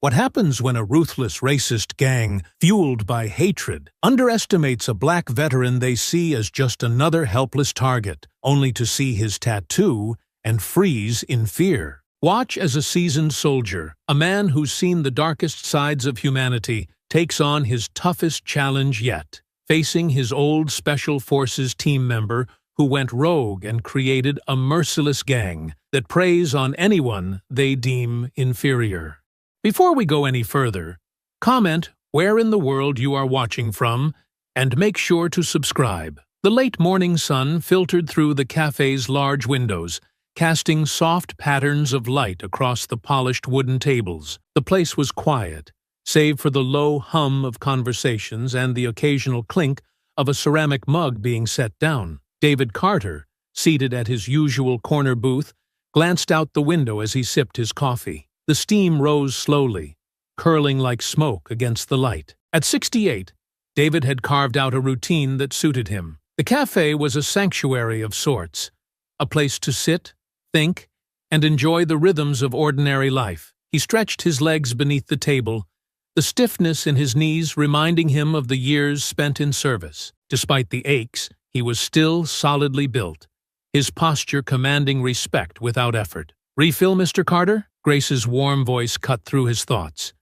What happens when a ruthless racist gang, fueled by hatred, underestimates a black veteran they see as just another helpless target, only to see his tattoo and freeze in fear? Watch as a seasoned soldier, a man who's seen the darkest sides of humanity, takes on his toughest challenge yet, facing his old Special Forces team member who went rogue and created a merciless gang that preys on anyone they deem inferior. Before we go any further, comment where in the world you are watching from, and make sure to subscribe. The late morning sun filtered through the cafe's large windows, casting soft patterns of light across the polished wooden tables. The place was quiet, save for the low hum of conversations and the occasional clink of a ceramic mug being set down. David Carter, seated at his usual corner booth, glanced out the window as he sipped his coffee. The steam rose slowly, curling like smoke against the light. At 68, David had carved out a routine that suited him. The cafe was a sanctuary of sorts, a place to sit, think, and enjoy the rhythms of ordinary life. He stretched his legs beneath the table, the stiffness in his knees reminding him of the years spent in service. Despite the aches, he was still solidly built, his posture commanding respect without effort. "Refill, Mr. Carter?" Grace's warm voice cut through his thoughts.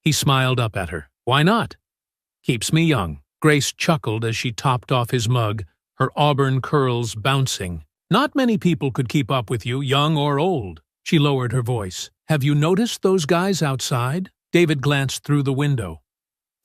He smiled up at her. "Why not? Keeps me young." Grace chuckled as she topped off his mug, her auburn curls bouncing. "Not many people could keep up with you, young or old." She lowered her voice. "Have you noticed those guys outside?" David glanced through the window.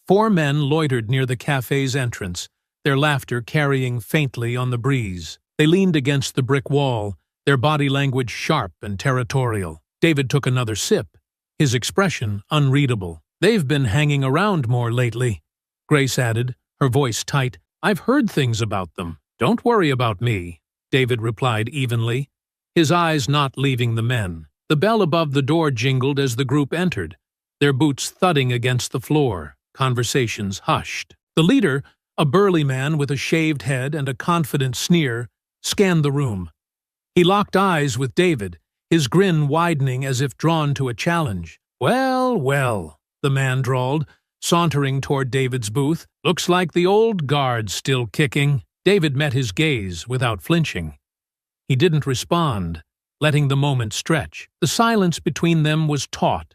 4 men loitered near the cafe's entrance, their laughter carrying faintly on the breeze. They leaned against the brick wall, their body language sharp and territorial. David took another sip, his expression unreadable. "They've been hanging around more lately," Grace added, her voice tight. "I've heard things about them." "Don't worry about me," David replied evenly, his eyes not leaving the men. The bell above the door jingled as the group entered, their boots thudding against the floor, conversations hushed. The leader, a burly man with a shaved head and a confident sneer, scanned the room. He locked eyes with David, his grin widening as if drawn to a challenge. "Well, well," the man drawled, sauntering toward David's booth. "Looks like the old guard's still kicking." David met his gaze without flinching. He didn't respond, letting the moment stretch. The silence between them was taut,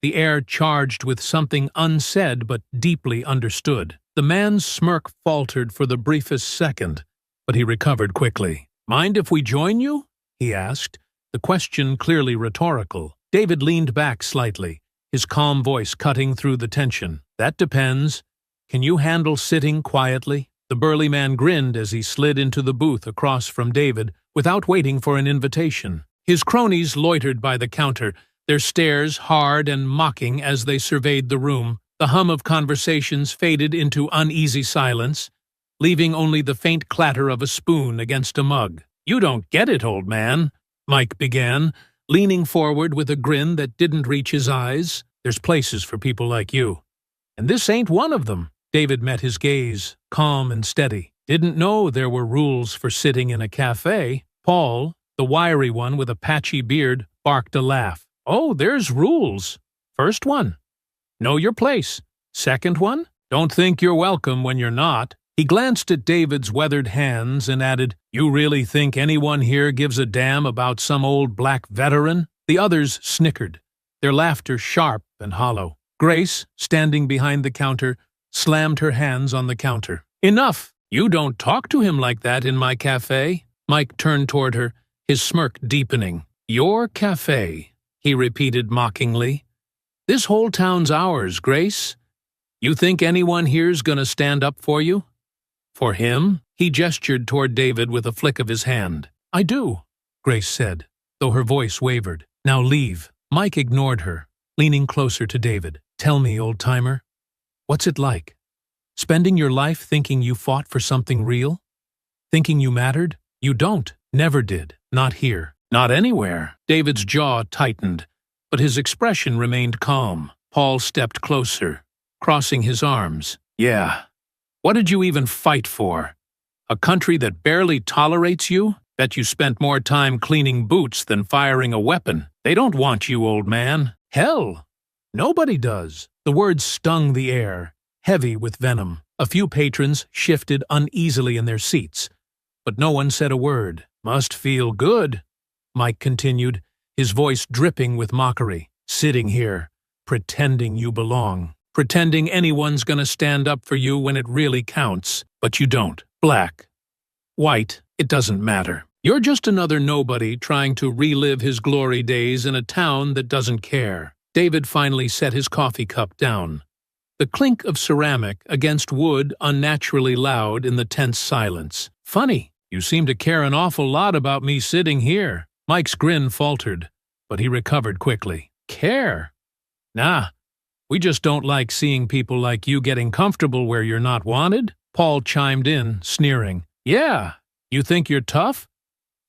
the air charged with something unsaid but deeply understood. The man's smirk faltered for the briefest second, but he recovered quickly. "Mind if we join you?" he asked, the question clearly rhetorical. David leaned back slightly, his calm voice cutting through the tension. "That depends. Can you handle sitting quietly?" The burly man grinned as he slid into the booth across from David without waiting for an invitation. His cronies loitered by the counter, their stares hard and mocking as they surveyed the room. The hum of conversations faded into uneasy silence, leaving only the faint clatter of a spoon against a mug. "You don't get it, old man," Mike began, leaning forward with a grin that didn't reach his eyes. "There's places for people like you. And this ain't one of them." David met his gaze, calm and steady. "Didn't know there were rules for sitting in a cafe." Paul, the wiry one with a patchy beard, barked a laugh. "Oh, there's rules. First one, know your place. Second one, don't think you're welcome when you're not." He glanced at David's weathered hands and added, "You really think anyone here gives a damn about some old black veteran?" The others snickered, their laughter sharp and hollow. Grace, standing behind the counter, slammed her hands on the counter. "Enough! You don't talk to him like that in my cafe." Mike turned toward her, his smirk deepening. "Your cafe," he repeated mockingly. "This whole town's ours, Grace. You think anyone here's gonna stand up for you?" "For him?" He gestured toward David with a flick of his hand. "I do," Grace said, though her voice wavered. "Now leave." Mike ignored her, leaning closer to David. "Tell me, old-timer, what's it like? Spending your life thinking you fought for something real? Thinking you mattered? You don't. Never did. Not here. Not anywhere." David's jaw tightened, but his expression remained calm. Paul stepped closer, crossing his arms. "Yeah. What did you even fight for? A country that barely tolerates you? Bet you spent more time cleaning boots than firing a weapon. They don't want you, old man. Hell, Nobody does. The words stung the air, heavy with venom. A few patrons shifted uneasily in their seats, but no one said a word. Must feel good, Mike continued, his voice dripping with mockery. Sitting here, pretending you belong. Pretending anyone's gonna stand up for you when it really counts. But you don't. Black. White, it doesn't matter. You're just another nobody trying to relive his glory days in a town that doesn't care. David finally set his coffee cup down. The clink of ceramic against wood unnaturally loud in the tense silence. Funny, you seem to care an awful lot about me sitting here. Mike's grin faltered, but he recovered quickly. Care? Nah, we just don't like seeing people like you getting comfortable where you're not wanted. Paul chimed in, sneering. Yeah, you think you're tough?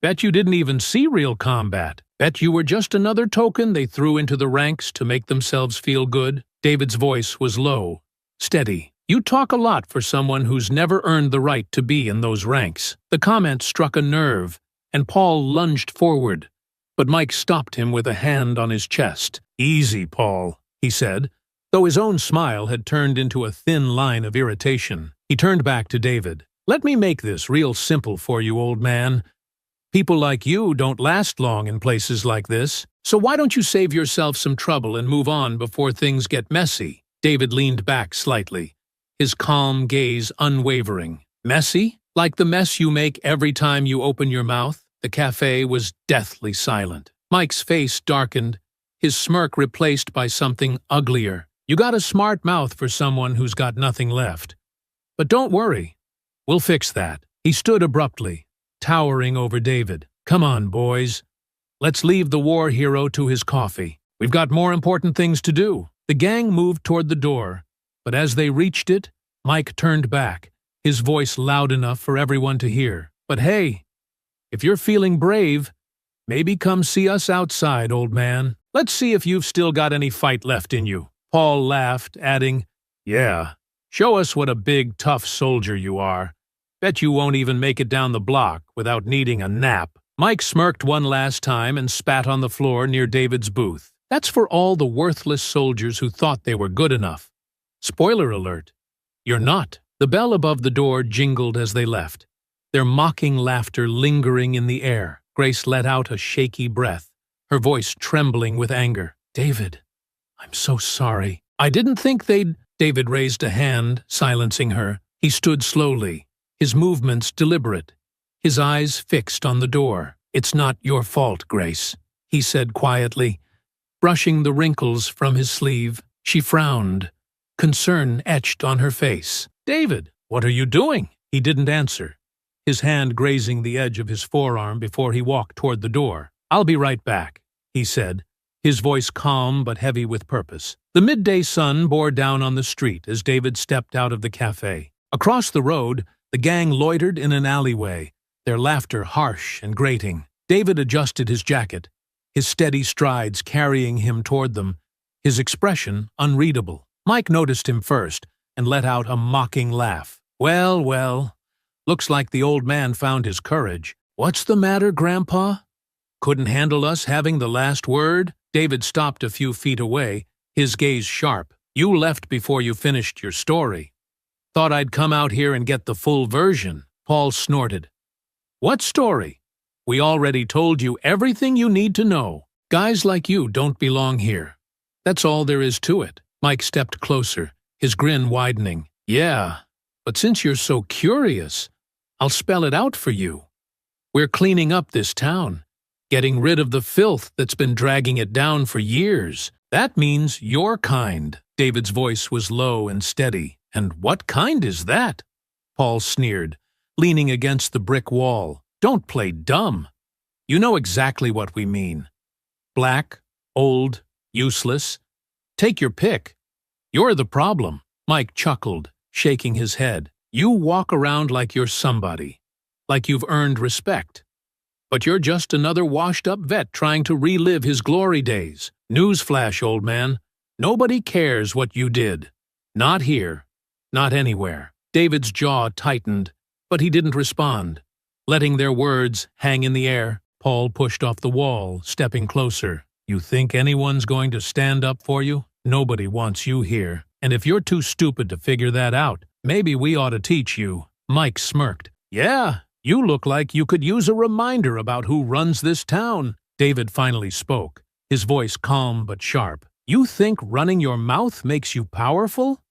Bet you didn't even see real combat. Bet you were just another token they threw into the ranks to make themselves feel good. David's voice was low, steady. You talk a lot for someone who's never earned the right to be in those ranks. The comment struck a nerve, and Paul lunged forward. But Mike stopped him with a hand on his chest. Easy, Paul, he said, though his own smile had turned into a thin line of irritation. He turned back to David. Let me make this real simple for you, old man. People like you don't last long in places like this, so why don't you save yourself some trouble and move on before things get messy? David leaned back slightly, his calm gaze unwavering. Messy? Like the mess you make every time you open your mouth? The cafe was deathly silent. Mike's face darkened, his smirk replaced by something uglier. You got a smart mouth for someone who's got nothing left. But don't worry, we'll fix that. He stood abruptly, towering over David. Come on, boys. Let's leave the war hero to his coffee. We've got more important things to do. The gang moved toward the door, but as they reached it, Mike turned back, his voice loud enough for everyone to hear. But hey, if you're feeling brave, maybe come see us outside, old man. Let's see if you've still got any fight left in you. Paul laughed, adding, Yeah, show us what a big, tough soldier you are. Bet you won't even make it down the block without needing a nap. Mike smirked one last time and spat on the floor near David's booth. That's for all the worthless soldiers who thought they were good enough. Spoiler alert, you're not. The bell above the door jingled as they left, their mocking laughter lingering in the air. Grace let out a shaky breath, her voice trembling with anger. David, I'm so sorry. I didn't think they'd... David raised a hand, silencing her. He stood slowly, his movements deliberate, his eyes fixed on the door. It's not your fault, Grace, he said quietly, brushing the wrinkles from his sleeve. She frowned, concern etched on her face. David, what are you doing? He didn't answer, his hand grazing the edge of his forearm before he walked toward the door. I'll be right back, he said, his voice calm but heavy with purpose. The midday sun bore down on the street as David stepped out of the cafe. Across the road, the gang loitered in an alleyway, their laughter harsh and grating. David adjusted his jacket, his steady strides carrying him toward them, his expression unreadable. Mike noticed him first and let out a mocking laugh. Well, well, looks like the old man found his courage. What's the matter, Grandpa? Couldn't handle us having the last word? David stopped a few feet away, his gaze sharp. You left before you finished your story. Thought I'd come out here and get the full version. Paul snorted. What story? We already told you everything you need to know. Guys like you don't belong here. That's all there is to it. Mike stepped closer, his grin widening. Yeah, but since you're so curious, I'll spell it out for you. We're cleaning up this town, getting rid of the filth that's been dragging it down for years. That means your kind. David's voice was low and steady. And what kind is that? Paul sneered, leaning against the brick wall. Don't play dumb. You know exactly what we mean. Black, old, useless. Take your pick. You're the problem. Mike chuckled, shaking his head. You walk around like you're somebody, like you've earned respect. But you're just another washed-up vet trying to relive his glory days. Newsflash, old man. Nobody cares what you did. Not here. Not anywhere. David's jaw tightened, but he didn't respond. Letting their words hang in the air, Paul pushed off the wall, stepping closer. You think anyone's going to stand up for you? Nobody wants you here, and if you're too stupid to figure that out, maybe we ought to teach you." Mike smirked. "Yeah, you look like you could use a reminder about who runs this town." David finally spoke, his voice calm but sharp. "You think running your mouth makes you powerful?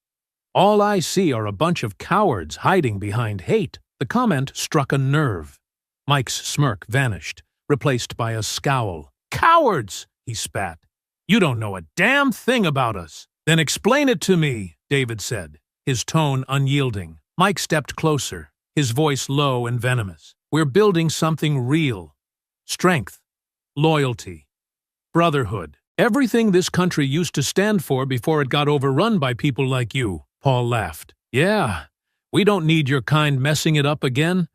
All I see are a bunch of cowards hiding behind hate." The comment struck a nerve. Mike's smirk vanished, replaced by a scowl. "Cowards!" he spat. "You don't know a damn thing about us." "Then explain it to me," David said, his tone unyielding. Mike stepped closer, his voice low and venomous. "We're building something real. Strength, loyalty, brotherhood. Everything this country used to stand for before it got overrun by people like you." Paul laughed. "Yeah, we don't need your kind messing it up again.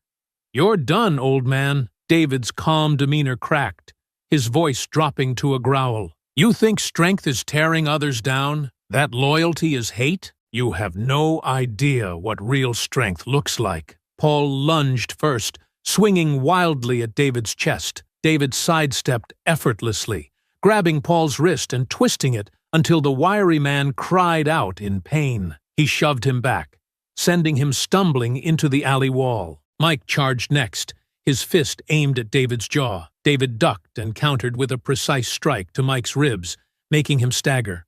You're done, old man." David's calm demeanor cracked, his voice dropping to a growl. "You think strength is tearing others down? That loyalty is hate? You have no idea what real strength looks like." Paul lunged first, swinging wildly at David's chest. David sidestepped effortlessly, grabbing Paul's wrist and twisting it until the wiry man cried out in pain. He shoved him back, sending him stumbling into the alley wall. Mike charged next, his fist aimed at David's jaw. David ducked and countered with a precise strike to Mike's ribs, making him stagger.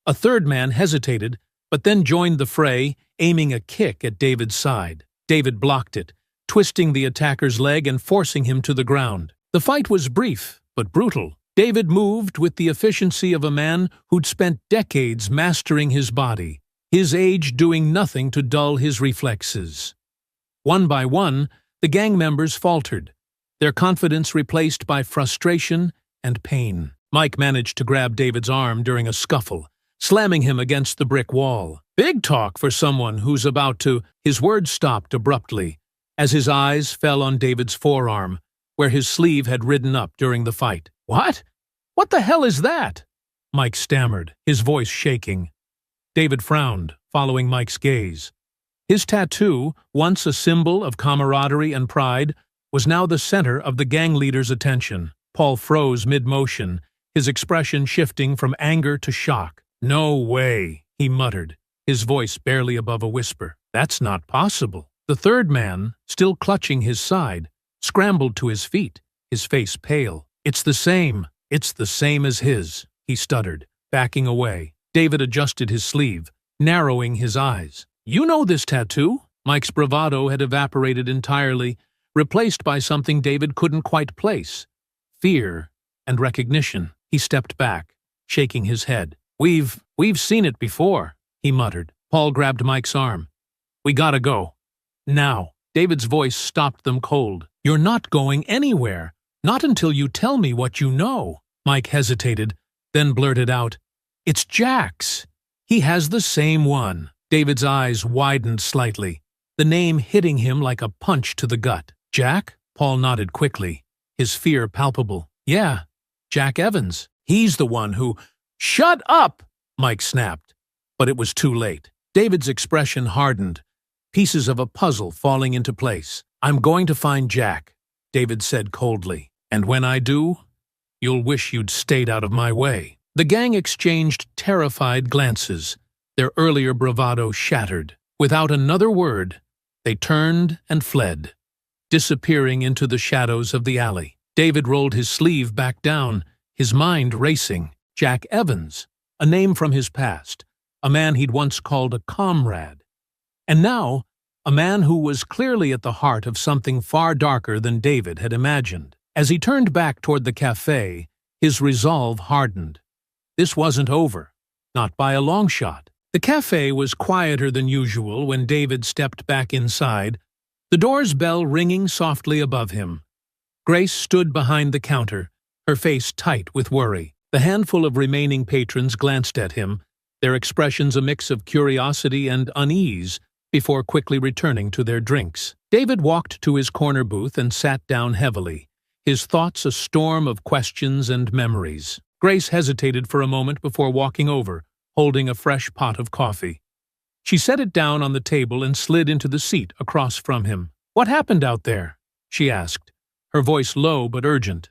A third man hesitated, but then joined the fray, aiming a kick at David's side. David blocked it, twisting the attacker's leg and forcing him to the ground. The fight was brief, but brutal. David moved with the efficiency of a man who'd spent decades mastering his body, his age doing nothing to dull his reflexes. One by one, the gang members faltered, their confidence replaced by frustration and pain. Mike managed to grab David's arm during a scuffle, slamming him against the brick wall. "Big talk for someone who's about to—" His words stopped abruptly, as his eyes fell on David's forearm, where his sleeve had ridden up during the fight. "What? What the hell is that?" Mike stammered, his voice shaking. David frowned, following Mike's gaze. His tattoo, once a symbol of camaraderie and pride, was now the center of the gang leader's attention. Paul froze mid-motion, his expression shifting from anger to shock. "No way," he muttered, his voice barely above a whisper. "That's not possible." The third man, still clutching his side, scrambled to his feet, his face pale. It's the same as his," he stuttered, backing away. David adjusted his sleeve, narrowing his eyes. "You know this tattoo?" Mike's bravado had evaporated entirely, replaced by something David couldn't quite place. Fear and recognition. He stepped back, shaking his head. We've seen it before," he muttered. Paul grabbed Mike's arm. "We gotta go. Now." David's voice stopped them cold. "You're not going anywhere. Not until you tell me what you know." Mike hesitated, then blurted out, "It's Jack's. He has the same one." David's eyes widened slightly, the name hitting him like a punch to the gut. "Jack?" Paul nodded quickly, his fear palpable. "Yeah, Jack Evans. He's the one who—" "Shut up!" Mike snapped, but it was too late. David's expression hardened, pieces of a puzzle falling into place. "I'm going to find Jack," David said coldly. "And when I do, you'll wish you'd stayed out of my way." The gang exchanged terrified glances, their earlier bravado shattered. Without another word, they turned and fled, disappearing into the shadows of the alley. David rolled his sleeve back down, his mind racing. Jack Evans, a name from his past, a man he'd once called a comrade. And now, a man who was clearly at the heart of something far darker than David had imagined. As he turned back toward the cafe, his resolve hardened. This wasn't over, not by a long shot. The cafe was quieter than usual when David stepped back inside, the door's bell ringing softly above him. Grace stood behind the counter, her face tight with worry. The handful of remaining patrons glanced at him, their expressions a mix of curiosity and unease, before quickly returning to their drinks. David walked to his corner booth and sat down heavily, his thoughts a storm of questions and memories. Grace hesitated for a moment before walking over, holding a fresh pot of coffee. She set it down on the table and slid into the seat across from him. "What happened out there?" she asked, her voice low but urgent.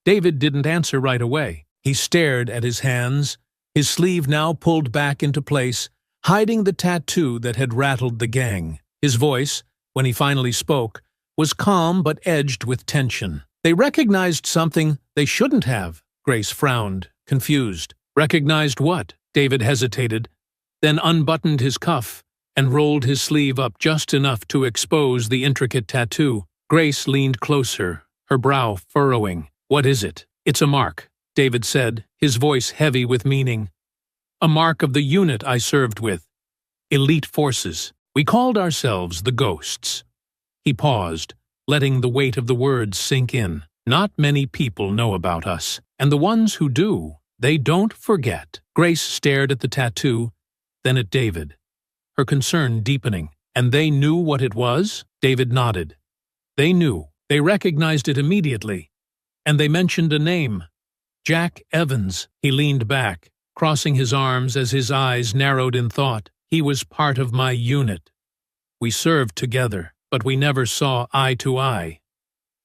David didn't answer right away. He stared at his hands, his sleeve now pulled back into place, hiding the tattoo that had rattled the gang. His voice, when he finally spoke, was calm but edged with tension. They recognized something they shouldn't have. Grace frowned, confused. Recognized what? David hesitated, then unbuttoned his cuff and rolled his sleeve up just enough to expose the intricate tattoo. Grace leaned closer, her brow furrowing. What is it? It's a mark, David said, his voice heavy with meaning. A mark of the unit I served with. Elite forces. We called ourselves the Ghosts. He paused, letting the weight of the words sink in. Not many people know about us, and the ones who do, they don't forget. Grace stared at the tattoo, then at David, her concern deepening. And they knew what it was? David nodded. They knew. They recognized it immediately. And they mentioned a name. Jack Evans. He leaned back, crossing his arms as his eyes narrowed in thought. He was part of my unit. We served together, but we never saw eye to eye.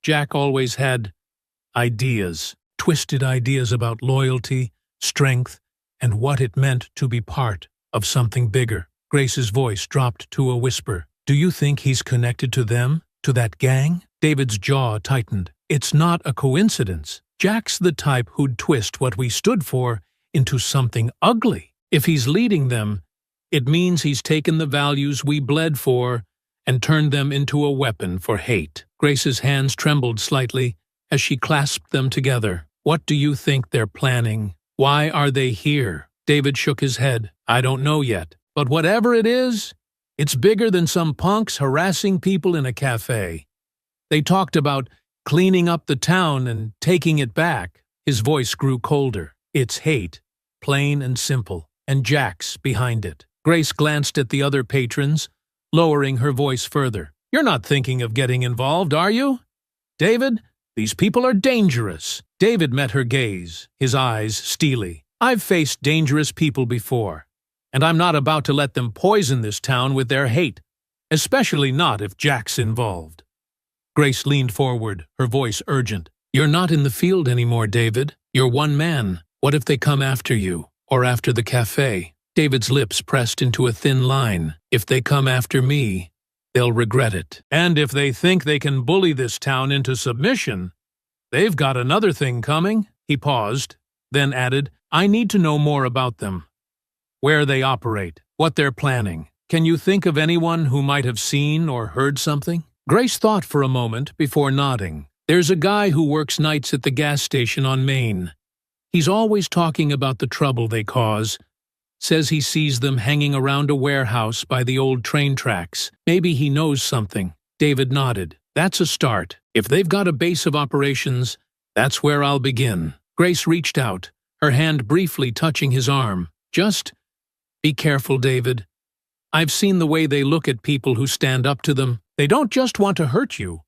Jack always had ideas, twisted ideas about loyalty, strength, and what it meant to be part of something bigger. Grace's voice dropped to a whisper. Do you think he's connected to them, to that gang? David's jaw tightened. It's not a coincidence. Jack's the type who'd twist what we stood for into something ugly. If he's leading them, it means he's taken the values we bled for and turned them into a weapon for hate. Grace's hands trembled slightly as she clasped them together. What do you think they're planning? Why are they here? David shook his head. I don't know yet. But whatever it is, it's bigger than some punks harassing people in a cafe. They talked about cleaning up the town and taking it back. His voice grew colder. It's hate, plain and simple, and Jack's behind it. Grace glanced at the other patrons, lowering her voice further. You're not thinking of getting involved, are you? David, these people are dangerous. David met her gaze, his eyes steely. I've faced dangerous people before, and I'm not about to let them poison this town with their hate, especially not if Jack's involved. Grace leaned forward, her voice urgent. You're not in the field anymore, David. You're one man. What if they come after you, or after the cafe? David's lips pressed into a thin line. If they come after me, they'll regret it. And if they think they can bully this town into submission, they've got another thing coming. He paused, then added, I need to know more about them. Where they operate, what they're planning. Can you think of anyone who might have seen or heard something? Grace thought for a moment before nodding. There's a guy who works nights at the gas station on Main. He's always talking about the trouble they cause. Says he sees them hanging around a warehouse by the old train tracks. Maybe he knows something. David nodded. That's a start. If they've got a base of operations, that's where I'll begin. Grace reached out, her hand briefly touching his arm. Just be careful, David. I've seen the way they look at people who stand up to them. They don't just want to hurt you.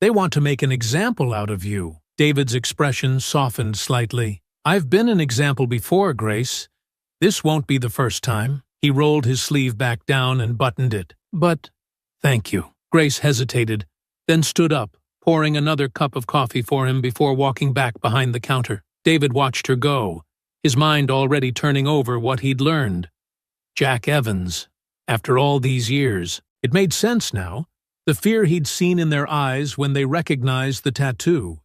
They want to make an example out of you. David's expression softened slightly. I've been an example before, Grace. This won't be the first time. He rolled his sleeve back down and buttoned it. But, thank you. Grace hesitated, then stood up, pouring another cup of coffee for him before walking back behind the counter. David watched her go, his mind already turning over what he'd learned. Jack Evans. After all these years, it made sense now. The fear he'd seen in their eyes when they recognized the tattoo.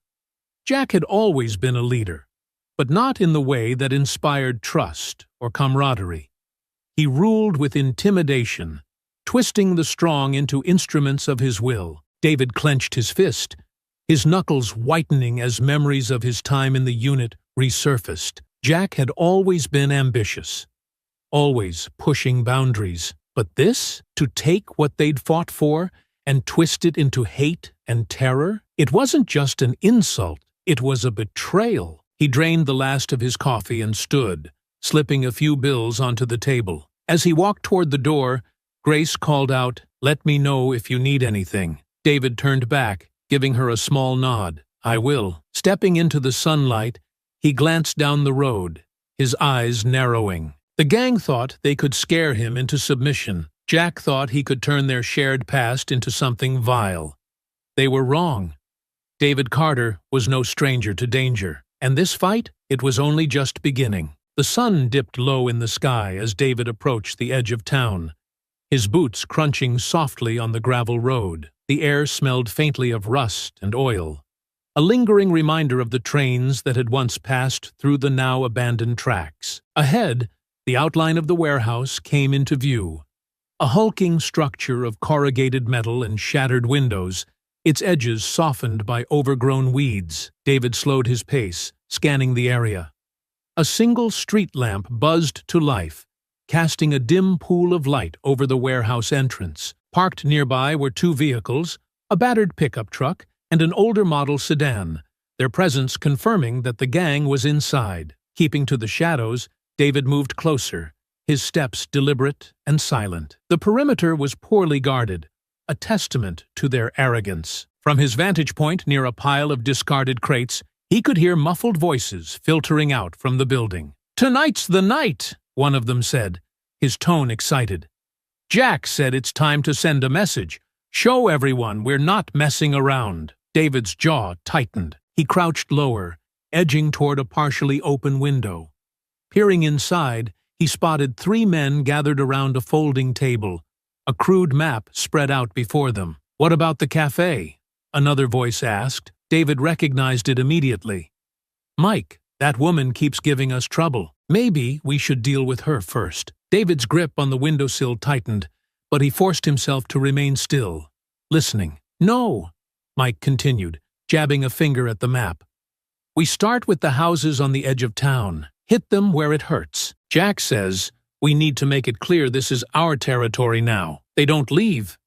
Jack had always been a leader, but not in the way that inspired trust or camaraderie. He ruled with intimidation, twisting the strong into instruments of his will. David clenched his fist, his knuckles whitening as memories of his time in the unit resurfaced. Jack had always been ambitious, always pushing boundaries. But this, to take what they'd fought for and twist it into hate and terror, it wasn't just an insult, it was a betrayal. He drained the last of his coffee and stood, slipping a few bills onto the table. As he walked toward the door, Grace called out, "Let me know if you need anything." David turned back, giving her a small nod. "I will." Stepping into the sunlight, he glanced down the road, his eyes narrowing. The gang thought they could scare him into submission. Jack thought he could turn their shared past into something vile. They were wrong. David Carter was no stranger to danger. And this fight, it was only just beginning. The sun dipped low in the sky as David approached the edge of town, his boots crunching softly on the gravel road. The air smelled faintly of rust and oil, a lingering reminder of the trains that had once passed through the now abandoned tracks. Ahead, the outline of the warehouse came into view, a hulking structure of corrugated metal and shattered windows, its edges softened by overgrown weeds. David slowed his pace, scanning the area. A single street lamp buzzed to life, casting a dim pool of light over the warehouse entrance. Parked nearby were two vehicles, a battered pickup truck and an older model sedan, their presence confirming that the gang was inside. Keeping to the shadows, David moved closer, his steps deliberate and silent. The perimeter was poorly guarded, a testament to their arrogance. From his vantage point near a pile of discarded crates, he could hear muffled voices filtering out from the building. "Tonight's the night," one of them said, his tone excited. "Jack said it's time to send a message. Show everyone we're not messing around." David's jaw tightened. He crouched lower, edging toward a partially open window. Peering inside, he spotted three men gathered around a folding table, a crude map spread out before them. "What about the cafe?" another voice asked. David recognized it immediately. "Mike, that woman keeps giving us trouble. Maybe we should deal with her first." David's grip on the windowsill tightened, but he forced himself to remain still, listening. "No," Mike continued, jabbing a finger at the map. "We start with the houses on the edge of town. Hit them where it hurts. Jack says we need to make it clear this is our territory now. They don't leave.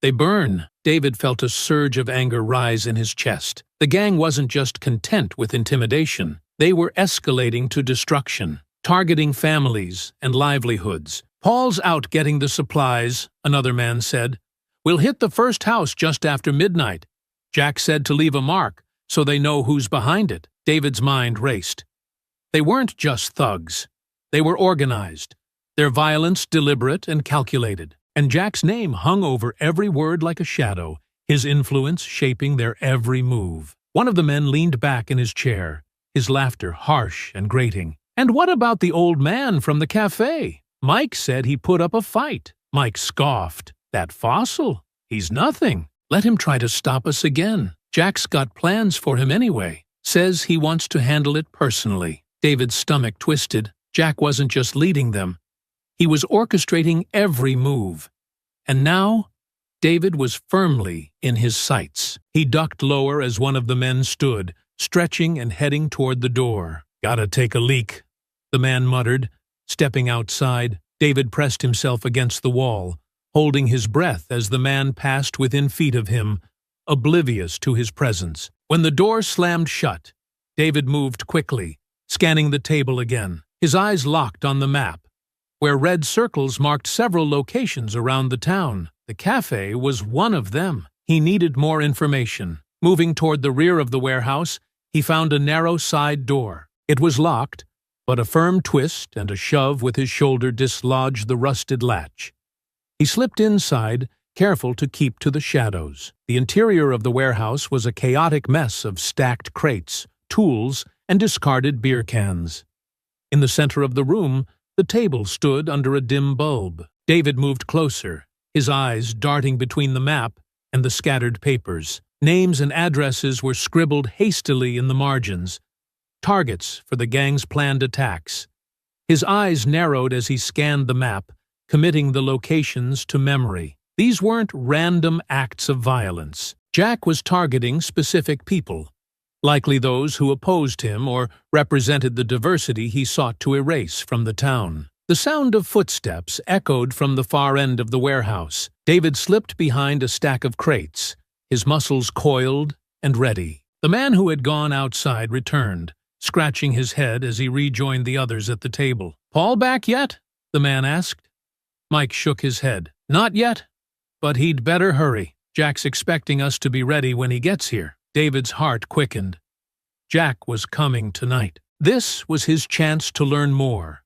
They burn." David felt a surge of anger rise in his chest. The gang wasn't just content with intimidation. They were escalating to destruction, targeting families and livelihoods. "Paul's out getting the supplies," another man said. "We'll hit the first house just after midnight. Jack said to leave a mark, so they know who's behind it." David's mind raced. They weren't just thugs. They were organized, their violence deliberate and calculated. And Jack's name hung over every word like a shadow, his influence shaping their every move. One of the men leaned back in his chair, his laughter harsh and grating. "And what about the old man from the cafe? Mike said he put up a fight." Mike scoffed. "That fossil? He's nothing. Let him try to stop us again. Jack's got plans for him anyway. Says he wants to handle it personally." David's stomach twisted. Jack wasn't just leading them. He was orchestrating every move. And now, David was firmly in his sights. He ducked lower as one of the men stood, stretching and heading toward the door. "Gotta take a leak," the man muttered, stepping outside. David pressed himself against the wall, holding his breath as the man passed within feet of him, oblivious to his presence. When the door slammed shut, David moved quickly, scanning the table again. His eyes locked on the map, where red circles marked several locations around the town. The cafe was one of them. He needed more information. Moving toward the rear of the warehouse, he found a narrow side door. It was locked, but a firm twist and a shove with his shoulder dislodged the rusted latch. He slipped inside, careful to keep to the shadows. The interior of the warehouse was a chaotic mess of stacked crates, tools, and discarded beer cans. In the center of the room, the table stood under a dim bulb. David moved closer, his eyes darting between the map and the scattered papers. Names and addresses were scribbled hastily in the margins, targets for the gang's planned attacks. His eyes narrowed as he scanned the map, committing the locations to memory. These weren't random acts of violence. Jack was targeting specific people, likely those who opposed him or represented the diversity he sought to erase from the town. The sound of footsteps echoed from the far end of the warehouse. David slipped behind a stack of crates, his muscles coiled and ready. The man who had gone outside returned, scratching his head as he rejoined the others at the table. "Paul back yet?" the man asked. Mike shook his head. "Not yet, but he'd better hurry. Jack's expecting us to be ready when he gets here." David's heart quickened. Jack was coming tonight. This was his chance to learn more,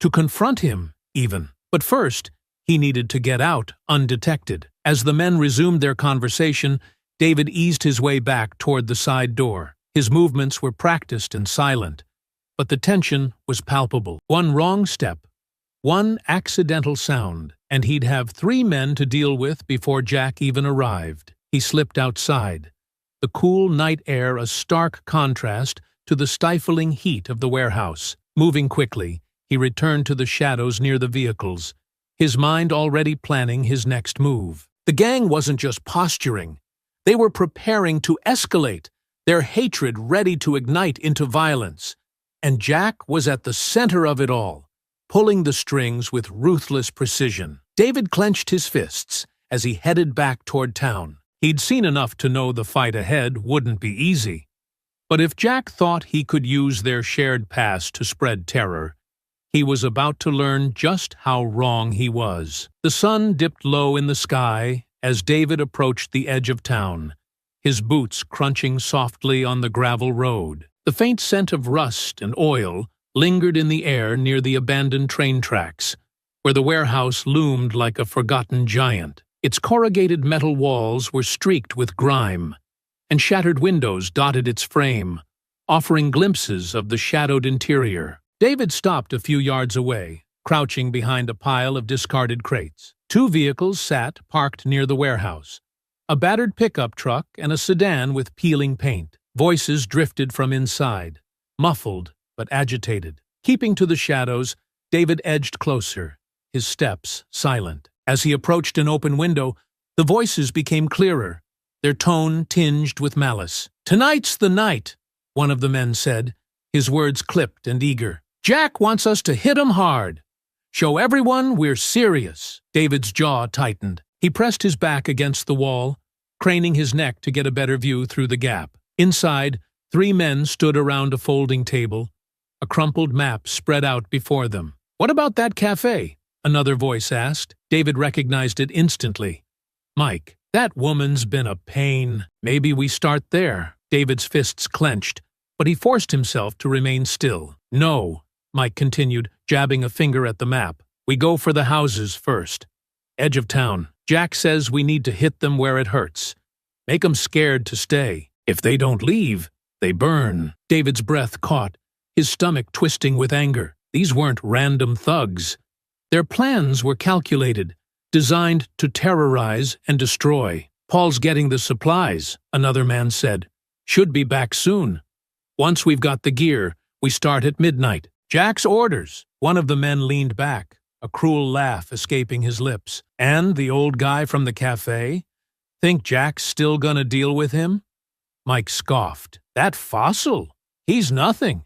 to confront him, even. But first, he needed to get out undetected. As the men resumed their conversation, David eased his way back toward the side door. His movements were practiced and silent, but the tension was palpable. One wrong step, one accidental sound, and he'd have 3 men to deal with before Jack even arrived. He slipped outside, the cool night air a stark contrast to the stifling heat of the warehouse. Moving quickly, he returned to the shadows near the vehicles, his mind already planning his next move. The gang wasn't just posturing. They were preparing to escalate, their hatred ready to ignite into violence. And Jack was at the center of it all, pulling the strings with ruthless precision. David clenched his fists as he headed back toward town. He'd seen enough to know the fight ahead wouldn't be easy. But if Jack thought he could use their shared past to spread terror, he was about to learn just how wrong he was. The sun dipped low in the sky as David approached the edge of town, his boots crunching softly on the gravel road. The faint scent of rust and oil lingered in the air near the abandoned train tracks, where the warehouse loomed like a forgotten giant. Its corrugated metal walls were streaked with grime, and shattered windows dotted its frame, offering glimpses of the shadowed interior. David stopped a few yards away, crouching behind a pile of discarded crates. 2 vehicles sat parked near the warehouse, a battered pickup truck and a sedan with peeling paint. Voices drifted from inside, muffled but agitated. Keeping to the shadows, David edged closer, his steps silent. As he approached an open window, the voices became clearer, their tone tinged with malice. "Tonight's the night," one of the men said, his words clipped and eager. "Jack wants us to hit 'em hard. Show everyone we're serious." David's jaw tightened. He pressed his back against the wall, craning his neck to get a better view through the gap. Inside, 3 men stood around a folding table, a crumpled map spread out before them. "What about that cafe?" another voice asked. David recognized it instantly. "Mike, that woman's been a pain. Maybe we start there." David's fists clenched, but he forced himself to remain still. "No," Mike continued, jabbing a finger at the map. "We go for the houses first. Edge of town. Jack says we need to hit them where it hurts. Make 'em scared to stay. If they don't leave, they burn." David's breath caught, his stomach twisting with anger. These weren't random thugs. Their plans were calculated, designed to terrorize and destroy. "Paul's getting the supplies," another man said. "Should be back soon. Once we've got the gear, we start at midnight." "Jack's orders." One of the men leaned back, a cruel laugh escaping his lips. "And the old guy from the cafe? Think Jack's still gonna deal with him?" Mike scoffed. "That fossil? He's nothing.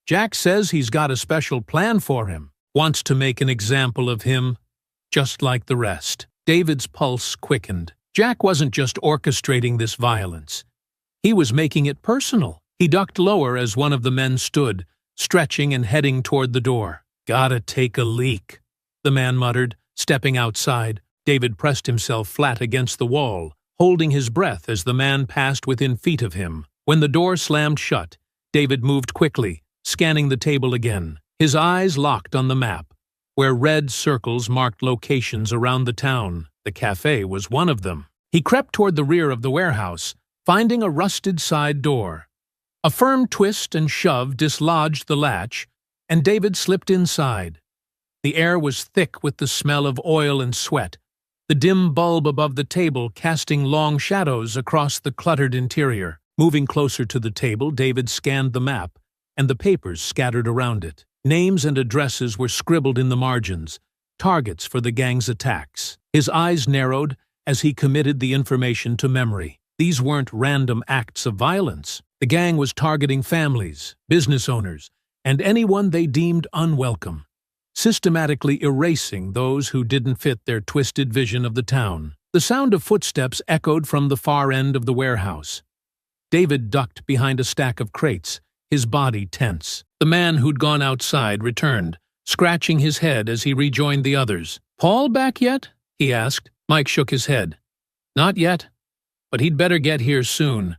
Jack says he's got a special plan for him. Wants to make an example of him, just like the rest." David's pulse quickened. Jack wasn't just orchestrating this violence. He was making it personal. He ducked lower as one of the men stood, stretching and heading toward the door. "Gotta take a leak," the man muttered, stepping outside. David pressed himself flat against the wall, holding his breath as the man passed within feet of him. When the door slammed shut, David moved quickly, scanning the table again, his eyes locked on the map, where red circles marked locations around the town. The cafe was one of them. He crept toward the rear of the warehouse, finding a rusted side door. A firm twist and shove dislodged the latch, and David slipped inside. The air was thick with the smell of oil and sweat, the dim bulb above the table casting long shadows across the cluttered interior. Moving closer to the table, David scanned the map and the papers scattered around it. Names and addresses were scribbled in the margins, targets for the gang's attacks. His eyes narrowed as he committed the information to memory. These weren't random acts of violence. The gang was targeting families, business owners, and anyone they deemed unwelcome, systematically erasing those who didn't fit their twisted vision of the town. The sound of footsteps echoed from the far end of the warehouse. David ducked behind a stack of crates, his body tense. The man who'd gone outside returned, scratching his head as he rejoined the others. "Paul back yet?" he asked. Mike shook his head. "Not yet, but he'd better get here soon.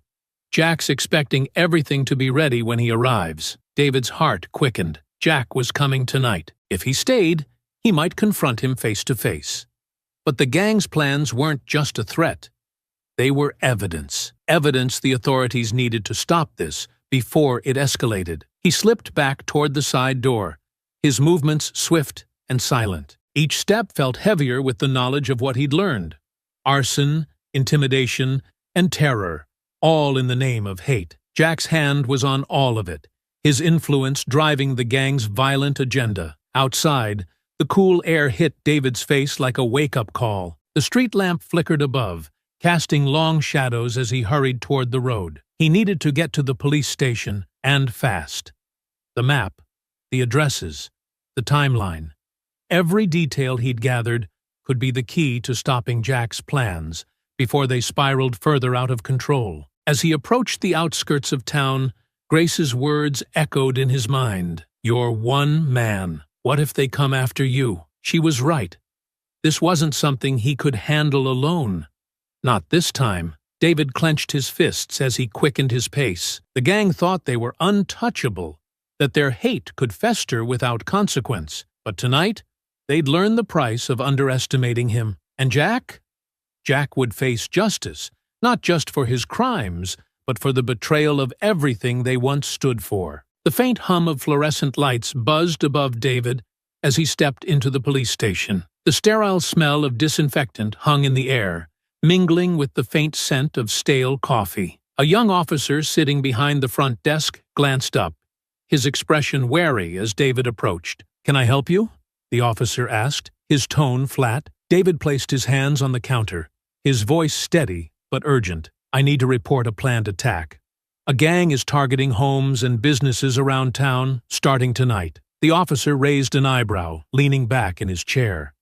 Jack's expecting everything to be ready when he arrives." David's heart quickened. Jack was coming tonight. If he stayed, he might confront him face to face. But the gang's plans weren't just a threat. They were evidence. Evidence the authorities needed to stop this before it escalated. He slipped back toward the side door, his movements swift and silent. Each step felt heavier with the knowledge of what he'd learned. Arson, intimidation, and terror, all in the name of hate. Jack's hand was on all of it, his influence driving the gang's violent agenda. Outside, the cool air hit David's face like a wake-up call. The street lamp flickered above, casting long shadows as he hurried toward the road. He needed to get to the police station, and fast. The map, the addresses, the timeline. Every detail he'd gathered could be the key to stopping Jack's plans before they spiraled further out of control. As he approached the outskirts of town, Grace's words echoed in his mind. "You're one man. What if they come after you?" She was right. This wasn't something he could handle alone. Not this time. David clenched his fists as he quickened his pace. The gang thought they were untouchable, that their hate could fester without consequence. But tonight, they'd learn the price of underestimating him. And Jack? Jack would face justice, not just for his crimes, but for the betrayal of everything they once stood for. The faint hum of fluorescent lights buzzed above David as he stepped into the police station. The sterile smell of disinfectant hung in the air, mingling with the faint scent of stale coffee. A young officer sitting behind the front desk glanced up, his expression wary as David approached. "Can I help you?" the officer asked, his tone flat. David placed his hands on the counter, his voice steady but urgent. "I need to report a planned attack. A gang is targeting homes and businesses around town, starting tonight." The officer raised an eyebrow, leaning back in his chair.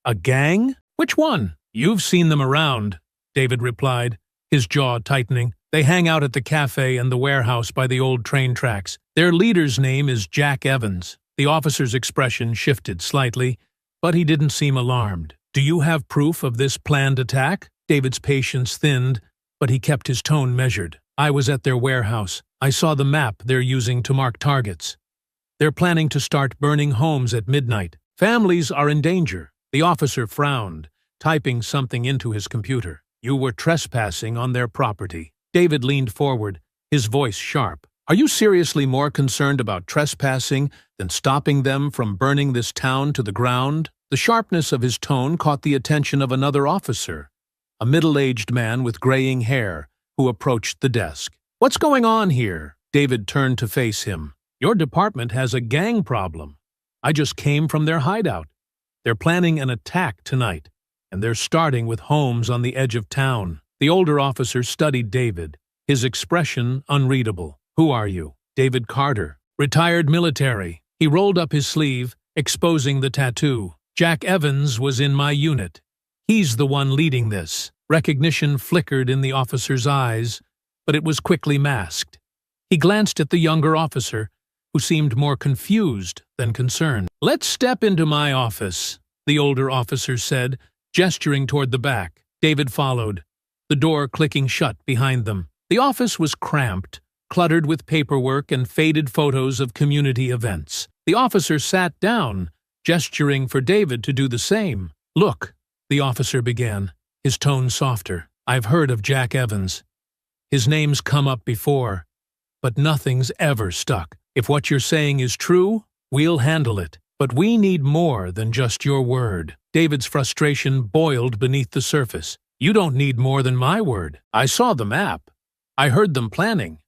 "A gang? Which one?" "You've seen them around," David replied, his jaw tightening. "They hang out at the cafe and the warehouse by the old train tracks. Their leader's name is Jack Evans." The officer's expression shifted slightly, but he didn't seem alarmed. "Do you have proof of this planned attack?" David's patience thinned, but he kept his tone measured. "I was at their warehouse. I saw the map they're using to mark targets. They're planning to start burning homes at midnight. Families are in danger." The officer frowned, typing something into his computer. "You were trespassing on their property." David leaned forward, his voice sharp. "Are you seriously more concerned about trespassing than stopping them from burning this town to the ground?" The sharpness of his tone caught the attention of another officer, a middle-aged man with graying hair, who approached the desk. "What's going on here?" David turned to face him. "Your department has a gang problem. I just came from their hideout. They're planning an attack tonight, and they're starting with homes on the edge of town." The older officer studied David, his expression unreadable. "Who are you?" "David Carter, retired military." He rolled up his sleeve, exposing the tattoo. "Jack Evans was in my unit. He's the one leading this." Recognition flickered in the officer's eyes, but it was quickly masked. He glanced at the younger officer, who seemed more confused than concerned. "Let's step into my office," the older officer said, gesturing toward the back. David followed, the door clicking shut behind them. The office was cramped, cluttered with paperwork and faded photos of community events. The officer sat down, gesturing for David to do the same. "Look," the officer began, his tone softer. "I've heard of Jack Evans. His name's come up before, but nothing's ever stuck. If what you're saying is true, we'll handle it. But we need more than just your word." David's frustration boiled beneath the surface. "You don't need more than my word. I saw the map. I heard them planning.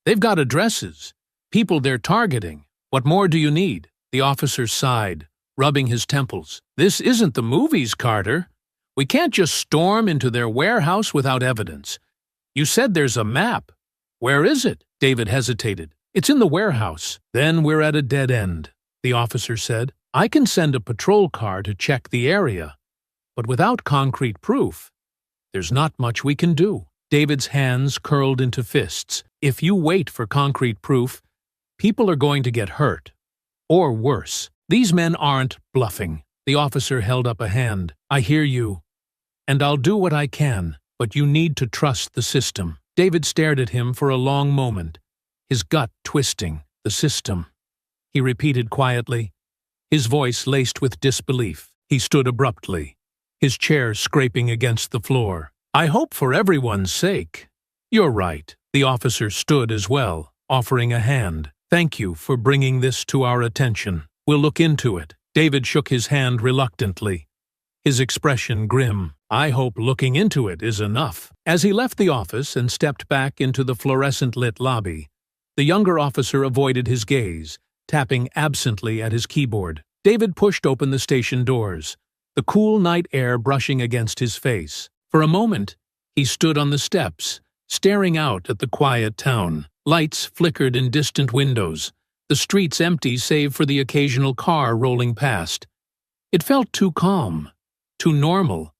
They've got addresses, people they're targeting. What more do you need?" The officer sighed, rubbing his temples. "This isn't the movies, Carter. We can't just storm into their warehouse without evidence. You said there's a map. Where is it?" David hesitated. "It's in the warehouse." "Then we're at a dead end," the officer said. "I can send a patrol car to check the area, but without concrete proof, there's not much we can do." David's hands curled into fists. "If you wait for concrete proof, people are going to get hurt. Or worse. These men aren't bluffing." The officer held up a hand. "I hear you, and I'll do what I can, but you need to trust the system." David stared at him for a long moment, his gut twisting. "The system," he repeated quietly, his voice laced with disbelief. He stood abruptly, his chair scraping against the floor. "I hope for everyone's sake. You're right." The officer stood as well, offering a hand. "Thank you for bringing this to our attention. We'll look into it." David shook his hand reluctantly, his expression grim. "I hope looking into it is enough." As he left the office and stepped back into the fluorescent-lit lobby, the younger officer avoided his gaze, tapping absently at his keyboard. David pushed open the station doors, the cool night air brushing against his face. For a moment, he stood on the steps, staring out at the quiet town. Lights flickered in distant windows, the streets empty save for the occasional car rolling past. It felt too calm, too normal,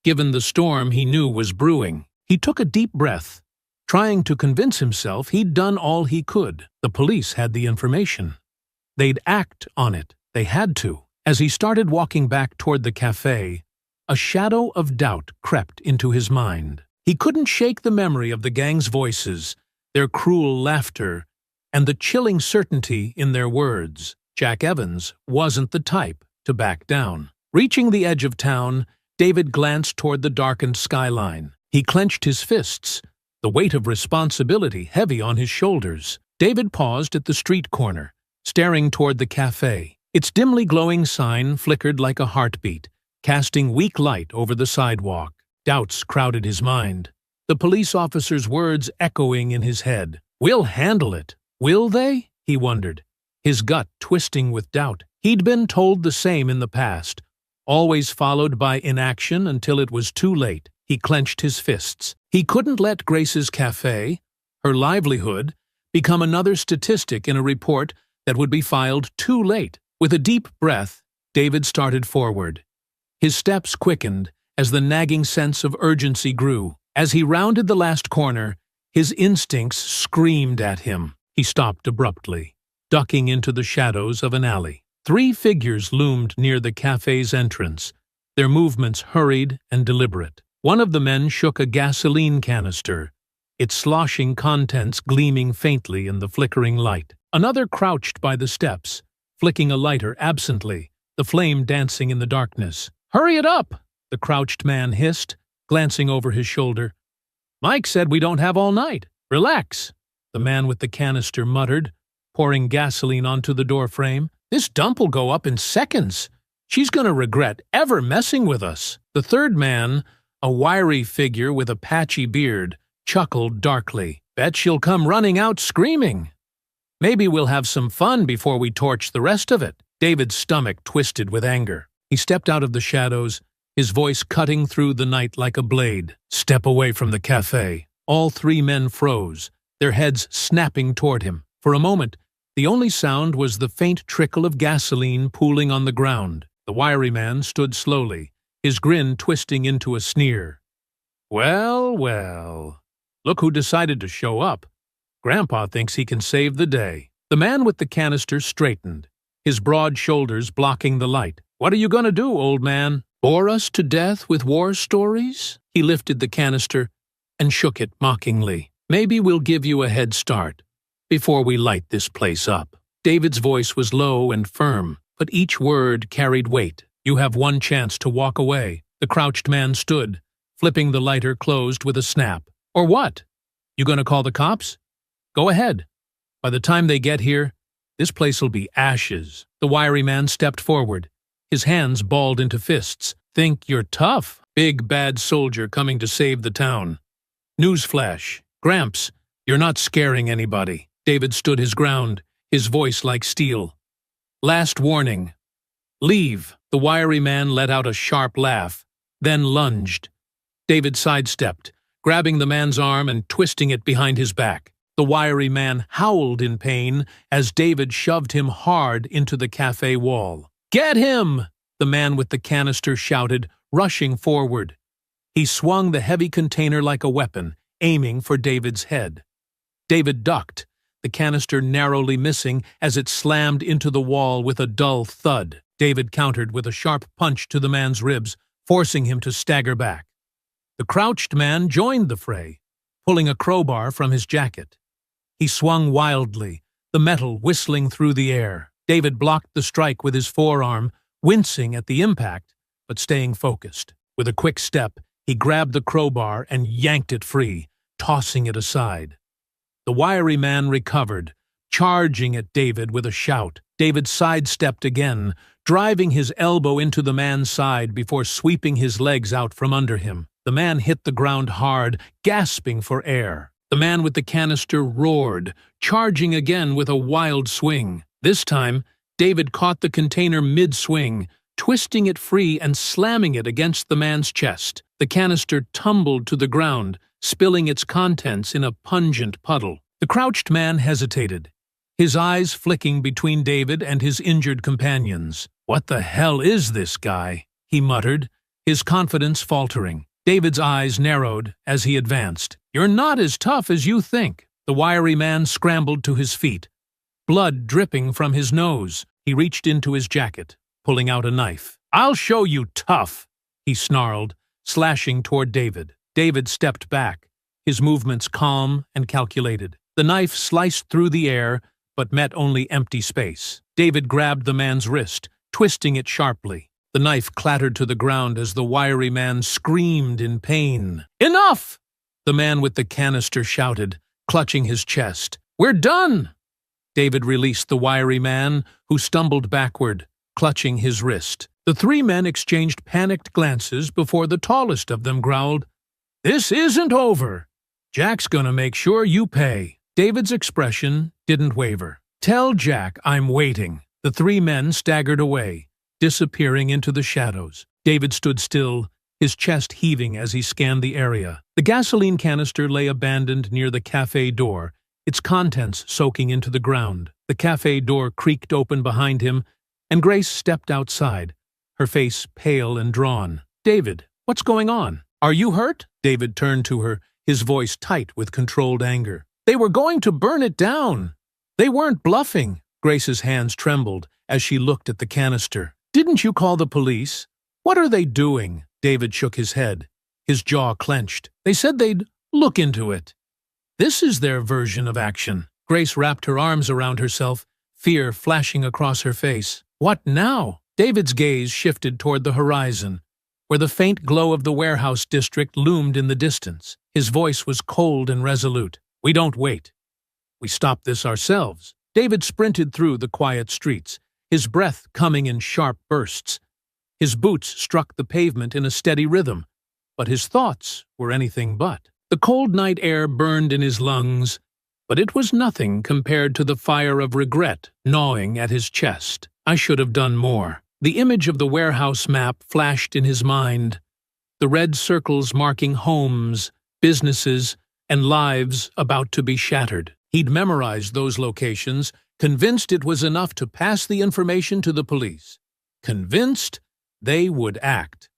given the storm he knew was brewing. He took a deep breath, trying to convince himself he'd done all he could. The police had the information. They'd act on it. They had to. As he started walking back toward the cafe, a shadow of doubt crept into his mind. He couldn't shake the memory of the gang's voices, their cruel laughter, and the chilling certainty in their words. Jack Evans wasn't the type to back down. Reaching the edge of town, David glanced toward the darkened skyline. He clenched his fists, the weight of responsibility heavy on his shoulders. David paused at the street corner, staring toward the cafe. Its dimly glowing sign flickered like a heartbeat, casting weak light over the sidewalk. Doubts crowded his mind, the police officer's words echoing in his head. "We'll handle it." Will they? He wondered, his gut twisting with doubt. He'd been told the same in the past, always followed by inaction until it was too late. He clenched his fists. He couldn't let Grace's cafe, her livelihood, become another statistic in a report that would be filed too late. With a deep breath, David started forward. His steps quickened as the nagging sense of urgency grew. As he rounded the last corner, his instincts screamed at him. He stopped abruptly, ducking into the shadows of an alley. 3 figures loomed near the cafe's entrance, their movements hurried and deliberate. One of the men shook a gasoline canister, its sloshing contents gleaming faintly in the flickering light. Another crouched by the steps, flicking a lighter absently, the flame dancing in the darkness. "Hurry it up!" the crouched man hissed, glancing over his shoulder. "Mike said we don't have all night. Relax," the man with the canister muttered, pouring gasoline onto the doorframe. "This dump will go up in seconds. She's gonna regret ever messing with us." The third man, a wiry figure with a patchy beard, chuckled darkly. "Bet she'll come running out screaming. Maybe we'll have some fun before we torch the rest of it." David's stomach twisted with anger. He stepped out of the shadows, his voice cutting through the night like a blade. "Step away from the cafe." All 3 men froze, their heads snapping toward him. For a moment, the only sound was the faint trickle of gasoline pooling on the ground. The wiry man stood slowly, his grin twisting into a sneer. "Well, well, look who decided to show up. Grandpa thinks he can save the day." The man with the canister straightened, his broad shoulders blocking the light. "What are you going to do, old man? Bore us to death with war stories?" He lifted the canister and shook it mockingly. "Maybe we'll give you a head start before we light this place up." David's voice was low and firm, but each word carried weight. "You have one chance to walk away." The crouched man stood, flipping the lighter closed with a snap. "Or what? You gonna call the cops? Go ahead. By the time they get here, this place'll be ashes." The wiry man stepped forward, his hands balled into fists. "Think you're tough? Big bad soldier coming to save the town. Newsflash. Gramps, you're not scaring anybody." David stood his ground, his voice like steel. "Last warning. Leave." The wiry man let out a sharp laugh, then lunged. David sidestepped, grabbing the man's arm and twisting it behind his back. The wiry man howled in pain as David shoved him hard into the cafe wall. "Get him!" the man with the canister shouted, rushing forward. He swung the heavy container like a weapon, aiming for David's head. David ducked, the canister narrowly missing as it slammed into the wall with a dull thud. David countered with a sharp punch to the man's ribs, forcing him to stagger back. The crouched man joined the fray, pulling a crowbar from his jacket. He swung wildly, the metal whistling through the air. David blocked the strike with his forearm, wincing at the impact, but staying focused. With a quick step, he grabbed the crowbar and yanked it free, tossing it aside. The wiry man recovered, charging at David with a shout. David sidestepped again, driving his elbow into the man's side before sweeping his legs out from under him. The man hit the ground hard, gasping for air. The man with the canister roared, charging again with a wild swing. This time, David caught the container mid-swing, twisting it free and slamming it against the man's chest. The canister tumbled to the ground, spilling its contents in a pungent puddle. The crouched man hesitated, his eyes flicking between David and his injured companions. "What the hell is this guy?" he muttered, his confidence faltering. David's eyes narrowed as he advanced. "You're not as tough as you think." The wiry man scrambled to his feet, blood dripping from his nose. He reached into his jacket, pulling out a knife. "I'll show you tough," he snarled, slashing toward David. David stepped back, his movements calm and calculated. The knife sliced through the air, but met only empty space. David grabbed the man's wrist, twisting it sharply. The knife clattered to the ground as the wiry man screamed in pain. "Enough!" the man with the canister shouted, clutching his chest. "We're done!" David released the wiry man, who stumbled backward, clutching his wrist. The three men exchanged panicked glances before the tallest of them growled, "This isn't over. Jack's gonna make sure you pay." David's expression didn't waver. "Tell Jack I'm waiting." The three men staggered away, disappearing into the shadows. David stood still, his chest heaving as he scanned the area. The gasoline canister lay abandoned near the cafe door, its contents soaking into the ground. The cafe door creaked open behind him, and Grace stepped outside, her face pale and drawn. "David, what's going on? Are you hurt?" David turned to her, his voice tight with controlled anger. "They were going to burn it down. They weren't bluffing." Grace's hands trembled as she looked at the canister. "Didn't you call the police? What are they doing?" David shook his head, his jaw clenched. "They said they'd look into it. This is their version of action." Grace wrapped her arms around herself, fear flashing across her face. "What now?" David's gaze shifted toward the horizon, where the faint glow of the warehouse district loomed in the distance. His voice was cold and resolute. "We don't wait. We stop this ourselves." David sprinted through the quiet streets, his breath coming in sharp bursts. His boots struck the pavement in a steady rhythm, but his thoughts were anything but. The cold night air burned in his lungs, but it was nothing compared to the fire of regret gnawing at his chest. "I should have done more." The image of the warehouse map flashed in his mind, the red circles marking homes, businesses, and lives about to be shattered. He'd memorized those locations, convinced it was enough to pass the information to the police. Convinced they would act.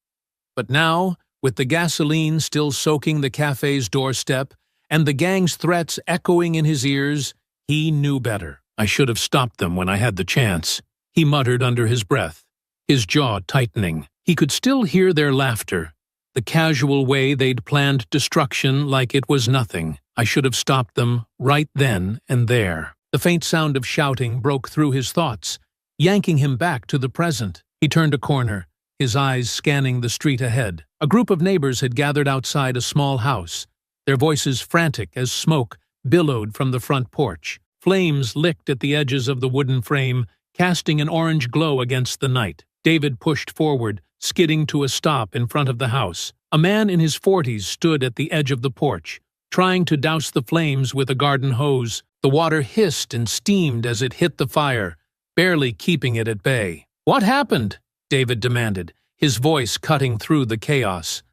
But now, with the gasoline still soaking the cafe's doorstep and the gang's threats echoing in his ears, he knew better. "I should have stopped them when I had the chance," he muttered under his breath, his jaw tightening. He could still hear their laughter, the casual way they'd planned destruction like it was nothing. "I should have stopped them right then and there." The faint sound of shouting broke through his thoughts, yanking him back to the present. He turned a corner, his eyes scanning the street ahead. A group of neighbors had gathered outside a small house, their voices frantic as smoke billowed from the front porch. Flames licked at the edges of the wooden frame, casting an orange glow against the night. David pushed forward, skidding to a stop in front of the house. A man in his 40s stood at the edge of the porch, trying to douse the flames with a garden hose. The water hissed and steamed as it hit the fire, barely keeping it at bay. "What happened?" David demanded, his voice cutting through the chaos.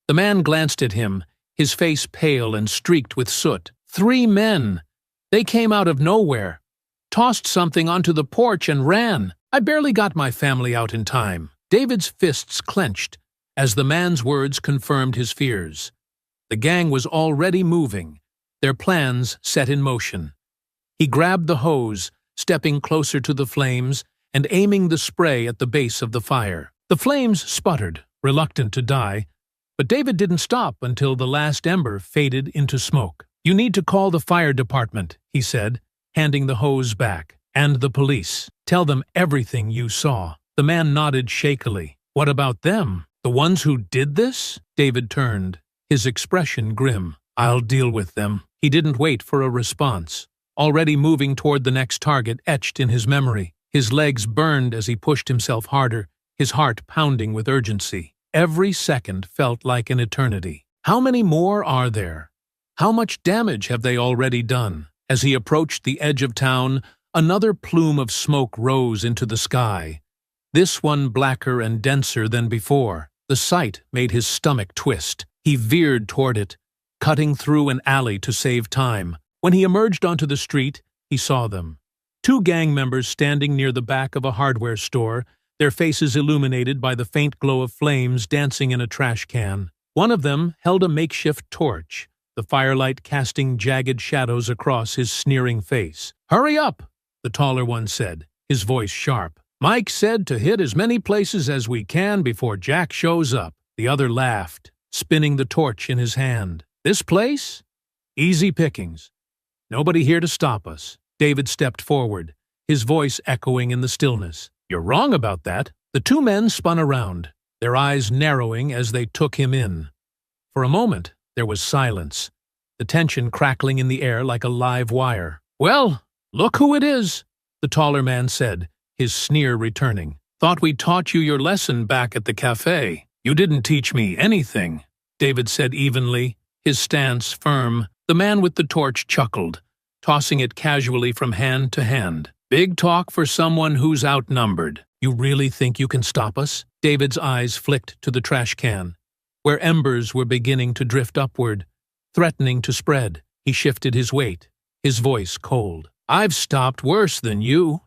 The man glanced at him, his face pale and streaked with soot. "Three men. They came out of nowhere, tossed something onto the porch and ran. I barely got my family out in time." David's fists clenched as the man's words confirmed his fears. The gang was already moving, their plans set in motion. He grabbed the hose, stepping closer to the flames and aiming the spray at the base of the fire. The flames sputtered, reluctant to die, but David didn't stop until the last ember faded into smoke. "You need to call the fire department," he said, handing the hose back, "and the police. Tell them everything you saw." The man nodded shakily. "What about them? The ones who did this?" David turned, his expression grim. "I'll deal with them." He didn't wait for a response. Already moving toward the next target etched in his memory. His legs burned as he pushed himself harder, his heart pounding with urgency. Every second felt like an eternity. How many more are there? How much damage have they already done? As he approached the edge of town, another plume of smoke rose into the sky. This one blacker and denser than before. The sight made his stomach twist. He veered toward it, cutting through an alley to save time. When he emerged onto the street, he saw them. 2 gang members standing near the back of a hardware store, their faces illuminated by the faint glow of flames dancing in a trash can. One of them held a makeshift torch, the firelight casting jagged shadows across his sneering face. "Hurry up," the taller one said, his voice sharp. "Mike said to hit as many places as we can before Jack shows up." The other laughed, spinning the torch in his hand. "This place? Easy pickings. Nobody here to stop us." David stepped forward, his voice echoing in the stillness. "You're wrong about that." The 2 men spun around, their eyes narrowing as they took him in. For a moment, there was silence, the tension crackling in the air like a live wire. "Well, look who it is," the taller man said, his sneer returning. "Thought we taught you your lesson back at the cafe." "You didn't teach me anything," David said evenly, his stance firm. The man with the torch chuckled, tossing it casually from hand to hand. "Big talk for someone who's outnumbered." "You really think you can stop us?" David's eyes flicked to the trash can, where embers were beginning to drift upward, threatening to spread. He shifted his weight, his voice cold. "I've stopped worse than you."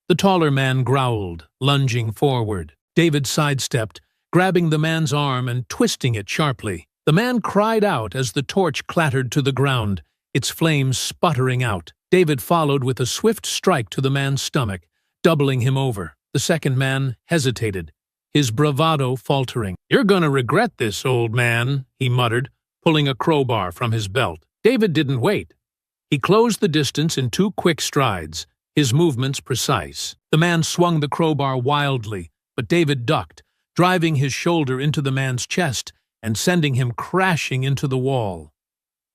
The taller man growled, lunging forward. David sidestepped, grabbing the man's arm and twisting it sharply. The man cried out as the torch clattered to the ground, its flames sputtering out. David followed with a swift strike to the man's stomach, doubling him over. The second man hesitated, his bravado faltering. "You're gonna regret this, old man," he muttered, pulling a crowbar from his belt. David didn't wait. He closed the distance in 2 quick strides, his movements precise. The man swung the crowbar wildly, but David ducked, driving his shoulder into the man's chest and sending him crashing into the wall.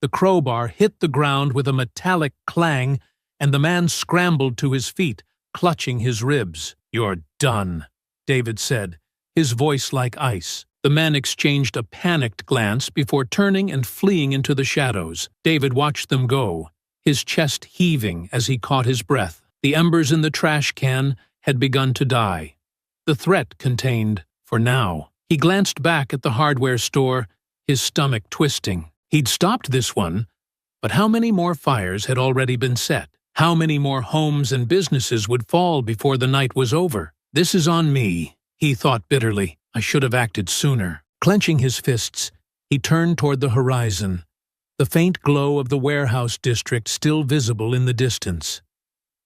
The crowbar hit the ground with a metallic clang, and the man scrambled to his feet, clutching his ribs. "You're done," David said, his voice like ice. The man exchanged a panicked glance before turning and fleeing into the shadows. David watched them go, his chest heaving as he caught his breath. The embers in the trash can had begun to die. The threat contained, for now. He glanced back at the hardware store, his stomach twisting. He'd stopped this one, but how many more fires had already been set? How many more homes and businesses would fall before the night was over? "This is on me," he thought bitterly. "I should have acted sooner." Clenching his fists, he turned toward the horizon, the faint glow of the warehouse district still visible in the distance.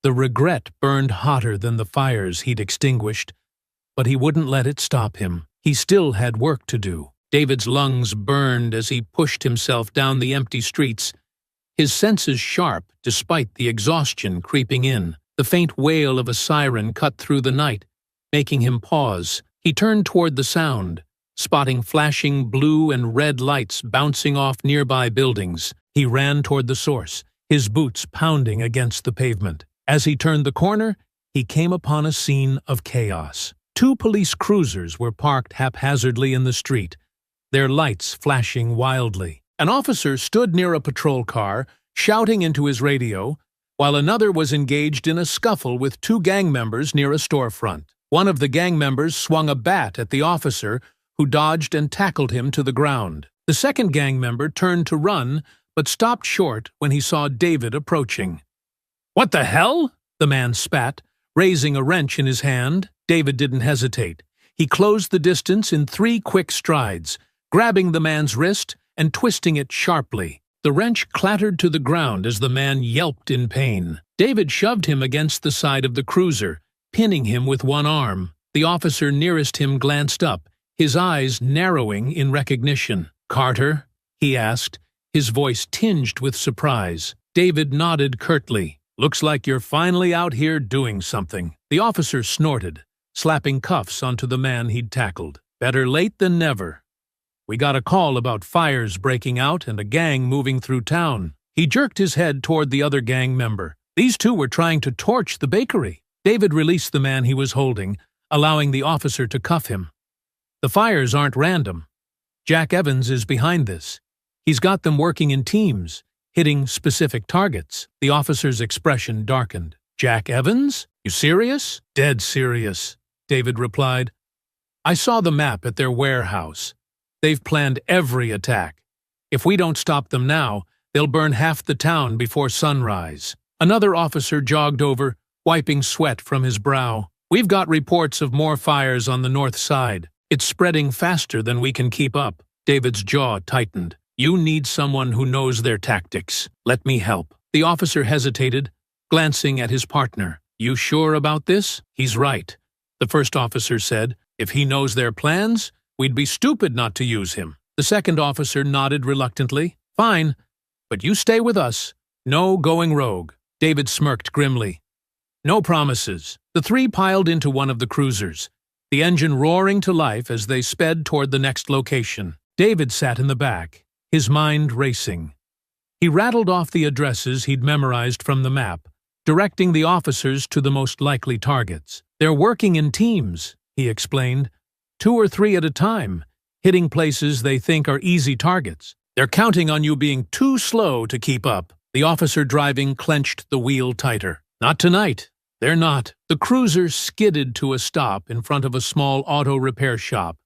The regret burned hotter than the fires he'd extinguished, but he wouldn't let it stop him. He still had work to do. David's lungs burned as he pushed himself down the empty streets, his senses sharp despite the exhaustion creeping in. The faint wail of a siren cut through the night, making him pause. He turned toward the sound, spotting flashing blue and red lights bouncing off nearby buildings. He ran toward the source, his boots pounding against the pavement. As he turned the corner, he came upon a scene of chaos. 2 police cruisers were parked haphazardly in the street, their lights flashing wildly. An officer stood near a patrol car, shouting into his radio, while another was engaged in a scuffle with 2 gang members near a storefront. One of the gang members swung a bat at the officer, who dodged and tackled him to the ground. The second gang member turned to run, but stopped short when he saw David approaching. "What the hell?" the man spat, raising a wrench in his hand. David didn't hesitate. He closed the distance in 3 quick strides, grabbing the man's wrist and twisting it sharply. The wrench clattered to the ground as the man yelped in pain. David shoved him against the side of the cruiser, pinning him with one arm. The officer nearest him glanced up, his eyes narrowing in recognition. "Carter?" he asked, his voice tinged with surprise. David nodded curtly. "Looks like you're finally out here doing something." The officer snorted, slapping cuffs onto the man he'd tackled. "Better late than never. We got a call about fires breaking out and a gang moving through town." He jerked his head toward the other gang member. These two were trying to torch the bakery. David released the man he was holding, allowing the officer to cuff him. The fires aren't random. Jack Evans is behind this. He's got them working in teams, hitting specific targets. The officer's expression darkened. Jack Evans? You serious? Dead serious, David replied. I saw the map at their warehouse. They've planned every attack. If we don't stop them now, they'll burn half the town before sunrise. Another officer jogged over, wiping sweat from his brow. We've got reports of more fires on the north side. It's spreading faster than we can keep up. David's jaw tightened. You need someone who knows their tactics. Let me help. The officer hesitated, glancing at his partner. You sure about this? He's right, the first officer said. If he knows their plans, we'd be stupid not to use him. The second officer nodded reluctantly. Fine, but you stay with us. No going rogue. David smirked grimly. No promises. The three piled into one of the cruisers, the engine roaring to life as they sped toward the next location. David sat in the back, his mind racing. He rattled off the addresses he'd memorized from the map, directing the officers to the most likely targets. They're working in teams, he explained, 2 or 3 at a time, hitting places they think are easy targets. They're counting on you being too slow to keep up. The officer driving clenched the wheel tighter. Not tonight. They're not. The cruiser skidded to a stop in front of a small auto repair shop,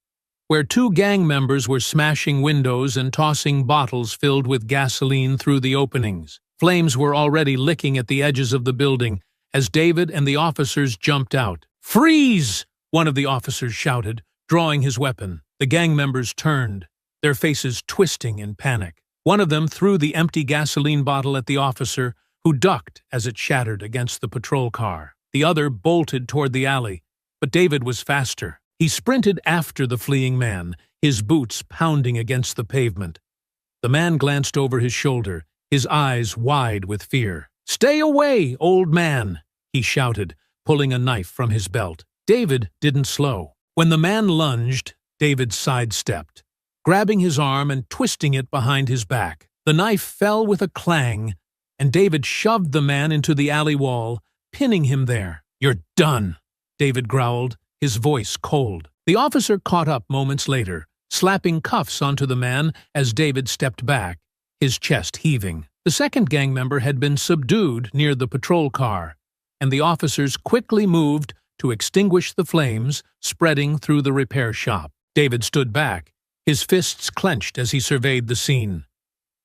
where 2 gang members were smashing windows and tossing bottles filled with gasoline through the openings. Flames were already licking at the edges of the building as David and the officers jumped out. Freeze! One of the officers shouted, drawing his weapon. The gang members turned, their faces twisting in panic. One of them threw the empty gasoline bottle at the officer, who ducked as it shattered against the patrol car. The other bolted toward the alley, but David was faster. He sprinted after the fleeing man, his boots pounding against the pavement. The man glanced over his shoulder, his eyes wide with fear. "Stay away, old man!" he shouted, pulling a knife from his belt. David didn't slow. When the man lunged, David sidestepped, grabbing his arm and twisting it behind his back. The knife fell with a clang, and David shoved the man into the alley wall, pinning him there. "You're done," David growled, his voice cold. The officer caught up moments later, slapping cuffs onto the man as David stepped back, his chest heaving. The second gang member had been subdued near the patrol car, and the officers quickly moved to extinguish the flames spreading through the repair shop. David stood back, his fists clenched as he surveyed the scene.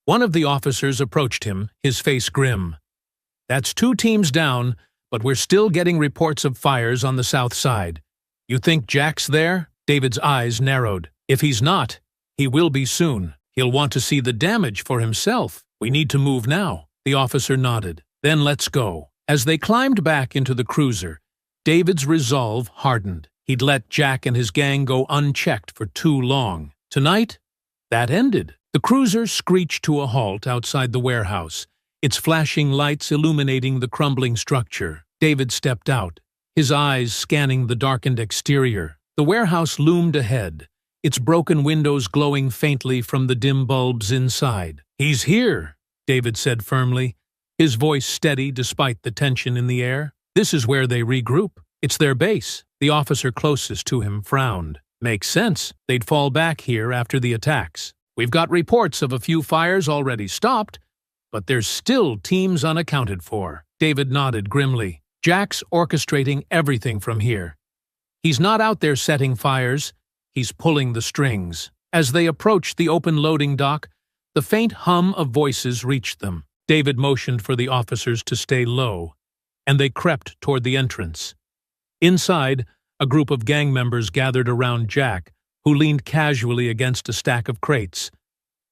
One of the officers approached him, his face grim. "That's 2 teams down, but we're still getting reports of fires on the south side. You think Jack's there?" David's eyes narrowed. "If he's not, he will be soon. He'll want to see the damage for himself. We need to move now." The officer nodded. "Then let's go." As they climbed back into the cruiser, David's resolve hardened. He'd let Jack and his gang go unchecked for too long. Tonight, that ended. The cruiser screeched to a halt outside the warehouse, its flashing lights illuminating the crumbling structure. David stepped out, his eyes scanning the darkened exterior. The warehouse loomed ahead, its broken windows glowing faintly from the dim bulbs inside. "He's here," David said firmly, his voice steady despite the tension in the air. "This is where they regroup. It's their base." The officer closest to him frowned. "Makes sense. They'd fall back here after the attacks. We've got reports of a few fires already stopped, but there's still teams unaccounted for." David nodded grimly. "Jack's orchestrating everything from here. He's not out there setting fires, he's pulling the strings." As they approached the open loading dock, the faint hum of voices reached them. David motioned for the officers to stay low, and they crept toward the entrance. Inside, a group of gang members gathered around Jack, who leaned casually against a stack of crates.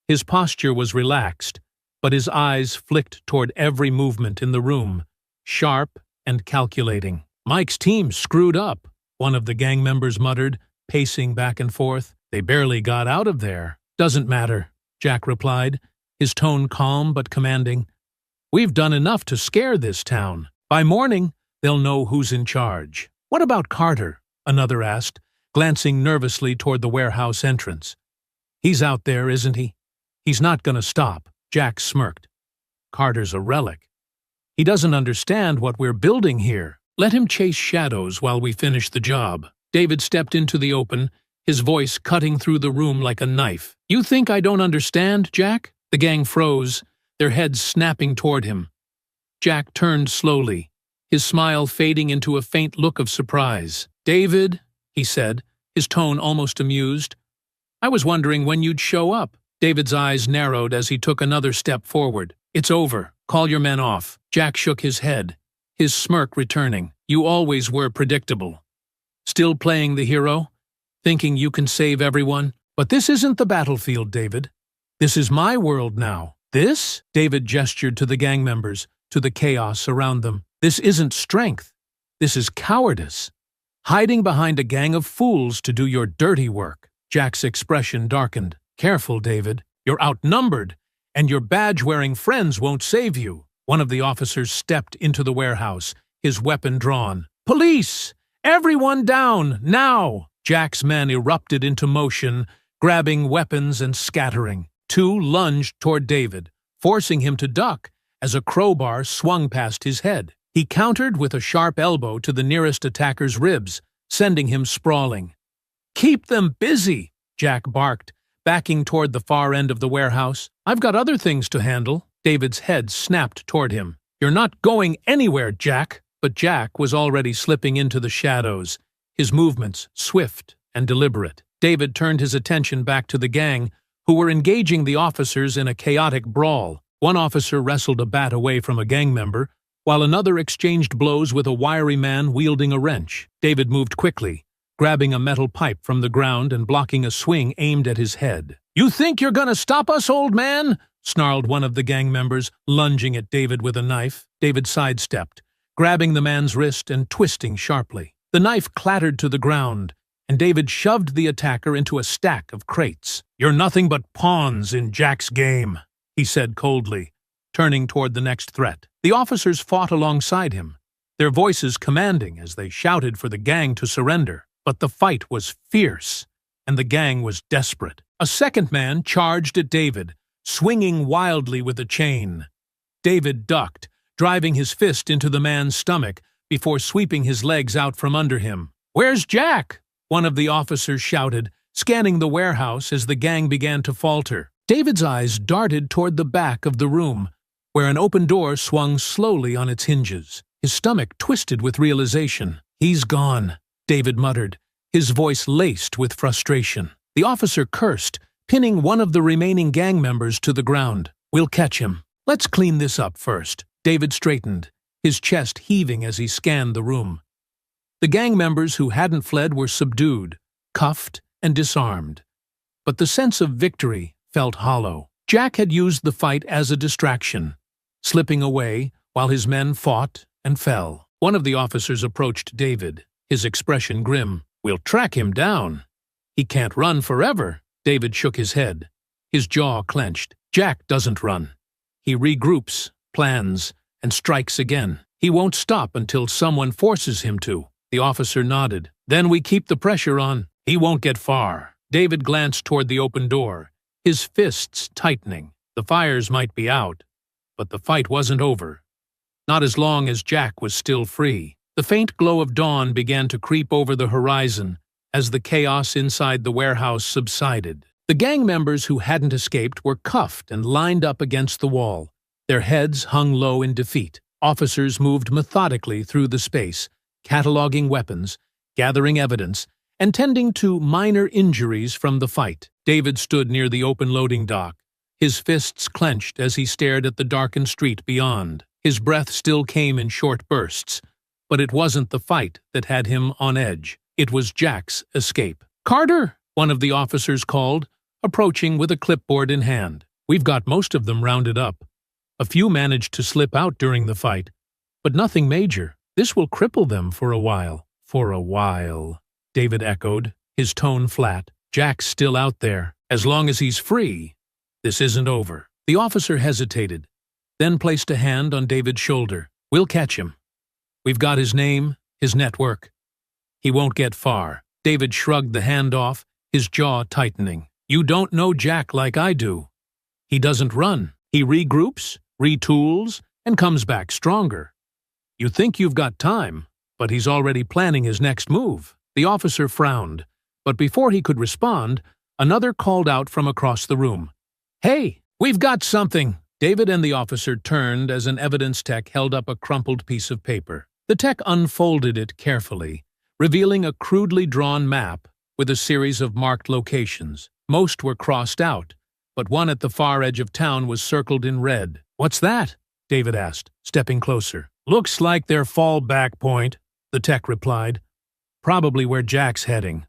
His posture was relaxed, but his eyes flicked toward every movement in the room, sharp and calculating. "Mike's team screwed up," one of the gang members muttered, pacing back and forth. "They barely got out of there." "Doesn't matter," Jack replied, his tone calm but commanding. "We've done enough to scare this town. By morning, they'll know who's in charge." "What about Carter?" another asked, glancing nervously toward the warehouse entrance. "He's out there, isn't he? He's not going to stop." Jack smirked. Carter's a relic. He doesn't understand what we're building here. Let him chase shadows while we finish the job." David stepped into the open, his voice cutting through the room like a knife. "You think I don't understand, Jack?" The gang froze, their heads snapping toward him. Jack turned slowly, his smile fading into a faint look of surprise. "David," he said, his tone almost amused, "I was wondering when you'd show up." David's eyes narrowed as he took another step forward. "It's over. Call your men off." Jack shook his head, his smirk returning. "You always were predictable. Still playing the hero? Thinking you can save everyone? But this isn't the battlefield, David. This is my world now. This?" David gestured to the gang members, to the chaos around them. "This isn't strength. This is cowardice. Hiding behind a gang of fools to do your dirty work." Jack's expression darkened. "Careful, David. You're outnumbered, and your badge-wearing friends won't save you." One of the officers stepped into the warehouse, his weapon drawn. "Police! Everyone down, now!" Jack's men erupted into motion, grabbing weapons and scattering. Two lunged toward David, forcing him to duck as a crowbar swung past his head. He countered with a sharp elbow to the nearest attacker's ribs, sending him sprawling. "Keep them busy," Jack barked, backing toward the far end of the warehouse. "I've got other things to handle." David's head snapped toward him. "You're not going anywhere, Jack." But Jack was already slipping into the shadows, his movements swift and deliberate. David turned his attention back to the gang, who were engaging the officers in a chaotic brawl. One officer wrestled a bat away from a gang member, while another exchanged blows with a wiry man wielding a wrench. David moved quickly, grabbing a metal pipe from the ground and blocking a swing aimed at his head. "You think you're gonna stop us, old man?" snarled one of the gang members, lunging at David with a knife. David sidestepped, grabbing the man's wrist and twisting sharply. The knife clattered to the ground, and David shoved the attacker into a stack of crates. "You're nothing but pawns in Jack's game," he said coldly, turning toward the next threat. The officers fought alongside him, their voices commanding as they shouted for the gang to surrender. But the fight was fierce, and the gang was desperate. A second man charged at David, swinging wildly with a chain. David ducked, driving his fist into the man's stomach before sweeping his legs out from under him. "Where's Jack?" one of the officers shouted, scanning the warehouse as the gang began to falter. David's eyes darted toward the back of the room, where an open door swung slowly on its hinges. His stomach twisted with realization. "He's gone," David muttered, his voice laced with frustration. The officer cursed, pinning one of the remaining gang members to the ground. "We'll catch him. Let's clean this up first." David straightened, his chest heaving as he scanned the room. The gang members who hadn't fled were subdued, cuffed, and disarmed. But the sense of victory felt hollow. Jack had used the fight as a distraction, slipping away while his men fought and fell. One of the officers approached David, his expression grim. "We'll track him down. He can't run forever." David shook his head, his jaw clenched. "Jack doesn't run. He regroups, plans, and strikes again. He won't stop until someone forces him to." The officer nodded. "Then we keep the pressure on. He won't get far." David glanced toward the open door, his fists tightening. The fires might be out, but the fight wasn't over. Not as long as Jack was still free. The faint glow of dawn began to creep over the horizon as the chaos inside the warehouse subsided. The gang members who hadn't escaped were cuffed and lined up against the wall, their heads hung low in defeat. Officers moved methodically through the space, cataloging weapons, gathering evidence, and tending to minor injuries from the fight. David stood near the open loading dock, his fists clenched as he stared at the darkened street beyond. His breath still came in short bursts, but it wasn't the fight that had him on edge. It was Jack's escape. "Carter!" one of the officers called, approaching with a clipboard in hand. "We've got most of them rounded up. A few managed to slip out during the fight, but nothing major. This will cripple them for a while." "For a while," David echoed, his tone flat. "Jack's still out there. As long as he's free, this isn't over." The officer hesitated, then placed a hand on David's shoulder. "We'll catch him. We've got his name, his network. He won't get far." David shrugged the hand off, his jaw tightening. "You don't know Jack like I do. He doesn't run. He regroups, retools, and comes back stronger. You think you've got time, but he's already planning his next move. The officer frowned, but before he could respond, another called out from across the room. "Hey, we've got something!" David and the officer turned as an evidence tech held up a crumpled piece of paper. The tech unfolded it carefully, revealing a crudely drawn map with a series of marked locations. Most were crossed out, but one at the far edge of town was circled in red. "What's that?" David asked, stepping closer. "Looks like their fallback point," the tech replied. "Probably where Jack's heading.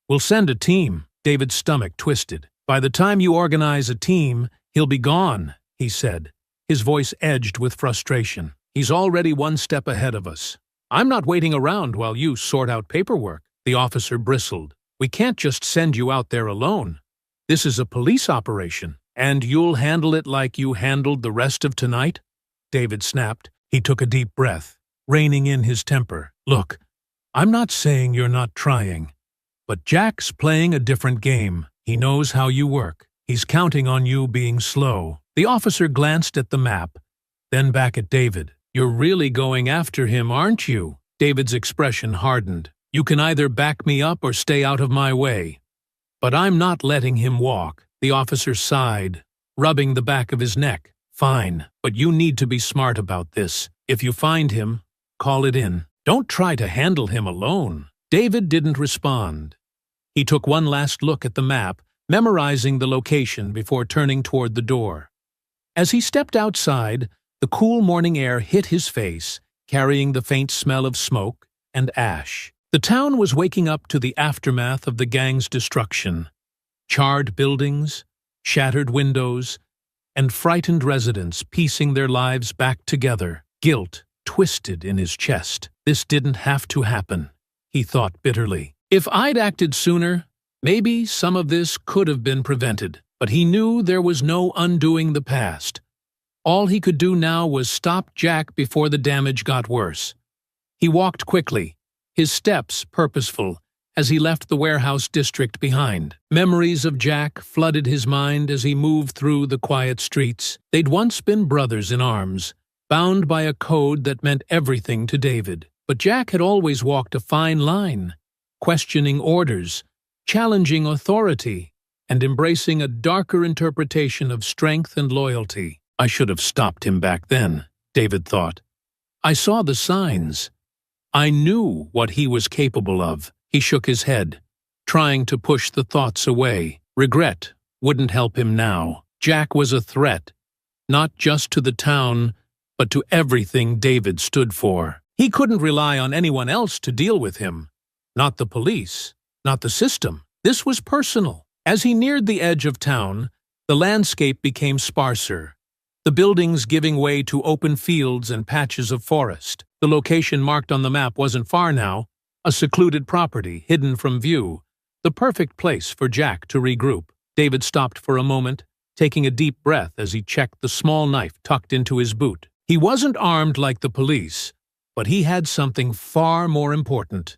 We'll send a team." David's stomach twisted. "By the time you organize a team, he'll be gone," he said, his voice edged with frustration. "He's already one step ahead of us. I'm not waiting around while you sort out paperwork." The officer bristled. "We can't just send you out there alone. This is a police operation, and you'll handle it like you handled the rest of tonight?" David snapped. He took a deep breath, reining in his temper. "Look, I'm not saying you're not trying, but Jack's playing a different game. He knows how you work. He's counting on you being slow." The officer glanced at the map, then back at David. "You're really going after him, aren't you?" David's expression hardened. "You can either back me up or stay out of my way. But I'm not letting him walk." The officer sighed, rubbing the back of his neck. "Fine, but you need to be smart about this. If you find him, call it in. Don't try to handle him alone." David didn't respond. He took one last look at the map, memorizing the location before turning toward the door. As he stepped outside, the cool morning air hit his face, carrying the faint smell of smoke and ash. The town was waking up to the aftermath of the gang's destruction. Charred buildings, shattered windows, and frightened residents piecing their lives back together. Guilt twisted in his chest. This didn't have to happen, he thought bitterly. If I'd acted sooner, maybe some of this could have been prevented. But he knew there was no undoing the past. All he could do now was stop Jack before the damage got worse. He walked quickly, his steps purposeful, as he left the warehouse district behind. Memories of Jack flooded his mind as he moved through the quiet streets. They'd once been brothers in arms, bound by a code that meant everything to David. But Jack had always walked a fine line, questioning orders, challenging authority, and embracing a darker interpretation of strength and loyalty. "I should have stopped him back then," David thought. "I saw the signs. I knew what he was capable of." He shook his head, trying to push the thoughts away. Regret wouldn't help him now. Jack was a threat, not just to the town, but to everything David stood for. He couldn't rely on anyone else to deal with him. Not the police, not the system. This was personal. As he neared the edge of town, the landscape became sparser, the buildings giving way to open fields and patches of forest. The location marked on the map wasn't far now, a secluded property hidden from view, the perfect place for Jack to regroup. David stopped for a moment, taking a deep breath as he checked the small knife tucked into his boot. He wasn't armed like the police, but he had something far more important: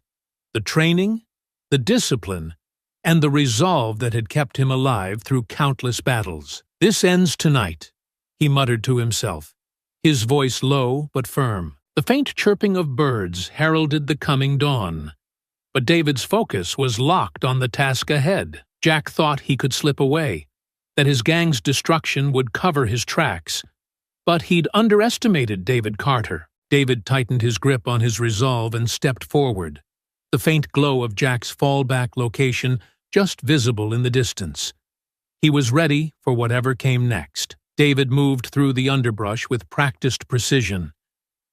the training, the discipline, and the resolve that had kept him alive through countless battles. "This ends tonight," he muttered to himself, his voice low but firm. The faint chirping of birds heralded the coming dawn. But David's focus was locked on the task ahead. Jack thought he could slip away, that his gang's destruction would cover his tracks. But he'd underestimated David Carter. David tightened his grip on his resolve and stepped forward, the faint glow of Jack's fallback location just visible in the distance. He was ready for whatever came next. David moved through the underbrush with practiced precision,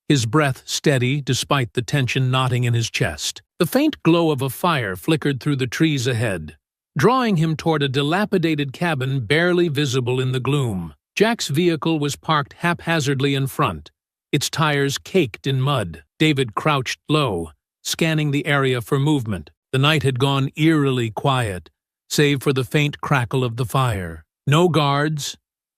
his breath steady despite the tension knotting in his chest. The faint glow of a fire flickered through the trees ahead, drawing him toward a dilapidated cabin barely visible in the gloom. Jack's vehicle was parked haphazardly in front, its tires caked in mud. David crouched low, scanning the area for movement. The night had gone eerily quiet, save for the faint crackle of the fire. No guards,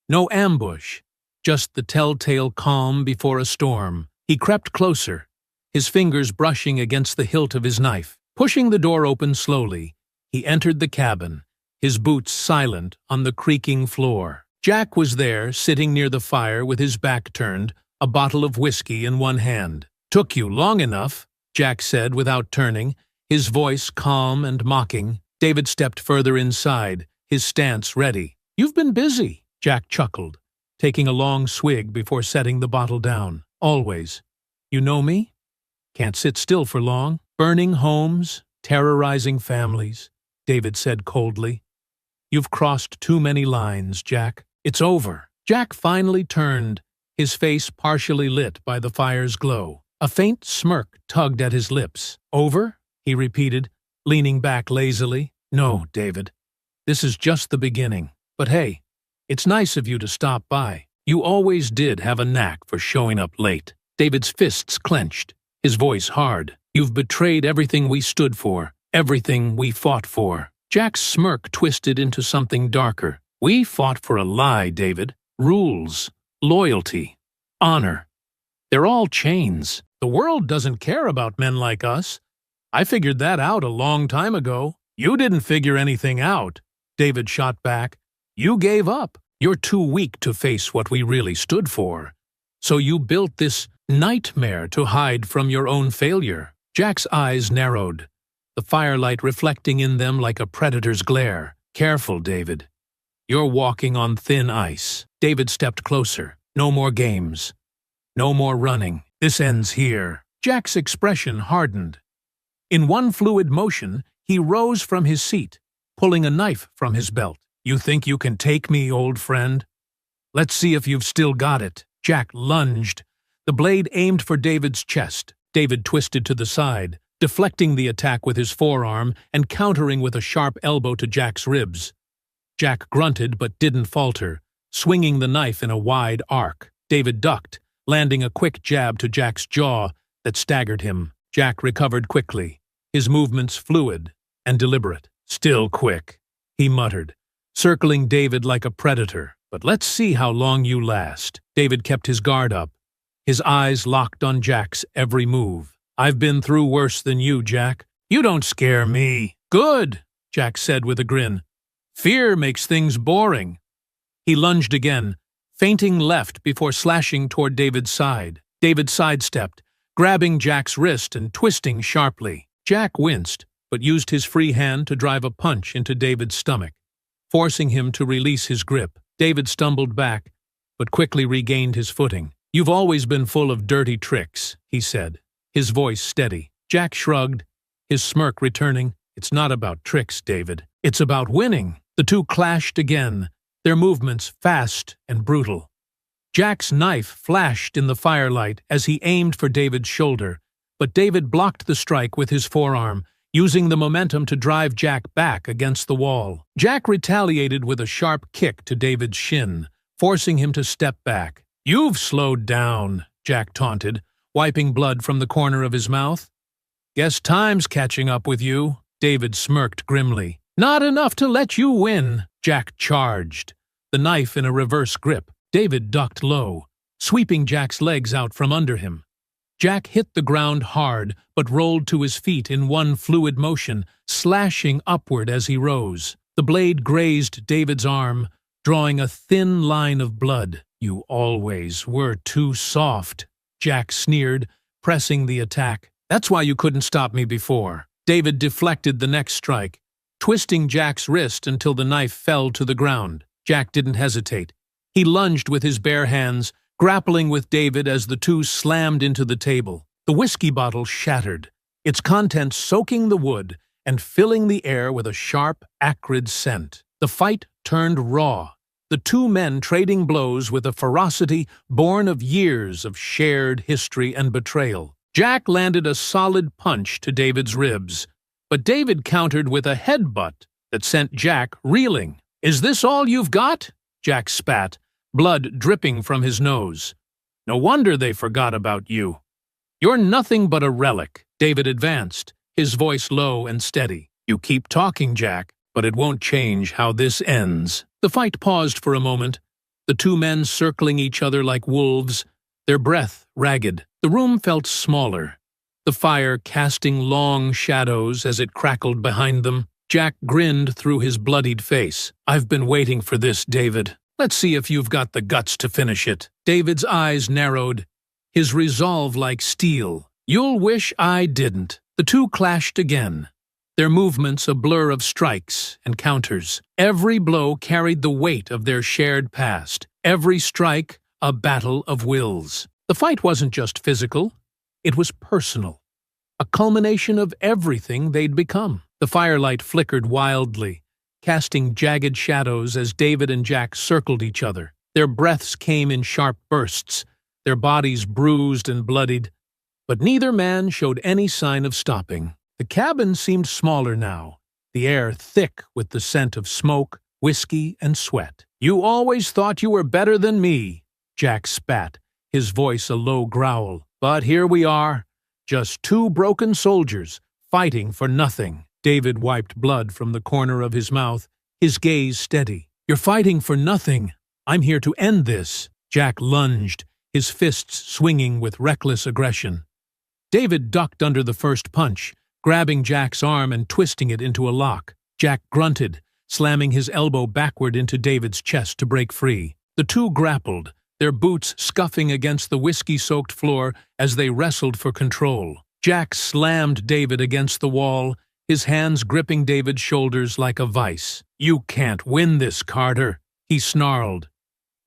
no ambush, just the telltale calm before a storm. He crept closer, his fingers brushing against the hilt of his knife. Pushing the door open slowly, he entered the cabin, his boots silent on the creaking floor. Jack was there, sitting near the fire with his back turned, a bottle of whiskey in one hand. "Took you long enough," Jack said without turning, his voice calm and mocking. David stepped further inside, his stance ready. "You've been busy," Jack chuckled, taking a long swig before setting the bottle down. "Always. You know me? Can't sit still for long. Burning homes, terrorizing families," David said coldly. "You've crossed too many lines, Jack. It's over." Jack finally turned, his face partially lit by the fire's glow. A faint smirk tugged at his lips. "Over?" he repeated, leaning back lazily. "No, David. This is just the beginning. But hey, it's nice of you to stop by. You always did have a knack for showing up late." David's fists clenched, his voice hard. "You've betrayed everything we stood for, everything we fought for." Jack's smirk twisted into something darker. "We fought for a lie, David. Rules, loyalty, honor. They're all chains. The world doesn't care about men like us. I figured that out a long time ago." "You didn't figure anything out," David shot back. "You gave up. You're too weak to face what we really stood for. So you built this nightmare to hide from your own failure." Jack's eyes narrowed, the firelight reflecting in them like a predator's glare. "Careful, David. You're walking on thin ice." David stepped closer. "No more games. No more running. This ends here." Jack's expression hardened. In one fluid motion, he rose from his seat, pulling a knife from his belt. "You think you can take me, old friend? Let's see if you've still got it." Jack lunged. The blade aimed for David's chest. David twisted to the side, deflecting the attack with his forearm and countering with a sharp elbow to Jack's ribs. Jack grunted but didn't falter, swinging the knife in a wide arc. David ducked, landing a quick jab to Jack's jaw that staggered him. Jack recovered quickly, his movements fluid and deliberate. "Still quick," he muttered, circling David like a predator. "But let's see how long you last." David kept his guard up, his eyes locked on Jack's every move. "I've been through worse than you, Jack. You don't scare me." "Good," Jack said with a grin. "Fear makes things boring." He lunged again, feinting left before slashing toward David's side. David sidestepped, grabbing Jack's wrist and twisting sharply. Jack winced, but used his free hand to drive a punch into David's stomach, forcing him to release his grip. David stumbled back, but quickly regained his footing. "You've always been full of dirty tricks," he said, his voice steady. Jack shrugged, his smirk returning. "It's not about tricks, David. It's about winning." The two clashed again, their movements fast and brutal. Jack's knife flashed in the firelight as he aimed for David's shoulder, but David blocked the strike with his forearm, using the momentum to drive Jack back against the wall. Jack retaliated with a sharp kick to David's shin, forcing him to step back. "You've slowed down," Jack taunted, wiping blood from the corner of his mouth. "Guess time's catching up with you." David smirked grimly. "Not enough to let you win." Jack charged, the knife in a reverse grip. David ducked low, sweeping Jack's legs out from under him. Jack hit the ground hard, but rolled to his feet in one fluid motion, slashing upward as he rose. The blade grazed David's arm, drawing a thin line of blood. "You always were too soft," Jack sneered, pressing the attack. "That's why you couldn't stop me before." David deflected the next strike, twisting Jack's wrist until the knife fell to the ground. Jack didn't hesitate. He lunged with his bare hands, grappling with David as the two slammed into the table. The whiskey bottle shattered, its contents soaking the wood and filling the air with a sharp, acrid scent. The fight turned raw, the two men trading blows with a ferocity born of years of shared history and betrayal. Jack landed a solid punch to David's ribs, but David countered with a headbutt that sent Jack reeling. "Is this all you've got?" Jack spat, blood dripping from his nose. "No wonder they forgot about you. You're nothing but a relic." David advanced, his voice low and steady. "You keep talking, Jack, but it won't change how this ends." The fight paused for a moment, the two men circling each other like wolves, their breath ragged. The room felt smaller, the fire casting long shadows as it crackled behind them. Jack grinned through his bloodied face. "I've been waiting for this, David." Let's see if you've got the guts to finish it." David's eyes narrowed, his resolve like steel. "You'll wish I didn't." The two clashed again, their movements a blur of strikes and counters. Every blow carried the weight of their shared past, every strike a battle of wills. The fight wasn't just physical, it was personal, a culmination of everything they'd become. The firelight flickered wildly, casting jagged shadows as David and Jack circled each other. Their breaths came in sharp bursts, their bodies bruised and bloodied, but neither man showed any sign of stopping. The cabin seemed smaller now, the air thick with the scent of smoke, whiskey, and sweat. "You always thought you were better than me," Jack spat, his voice a low growl. "But here we are, just two broken soldiers, fighting for nothing." David wiped blood from the corner of his mouth, his gaze steady. "You're fighting for nothing. I'm here to end this." Jack lunged, his fists swinging with reckless aggression. David ducked under the first punch, grabbing Jack's arm and twisting it into a lock. Jack grunted, slamming his elbow backward into David's chest to break free. The two grappled, their boots scuffing against the whiskey-soaked floor as they wrestled for control. Jack slammed David against the wall, his hands gripping David's shoulders like a vice. "You can't win this, Carter," he snarled.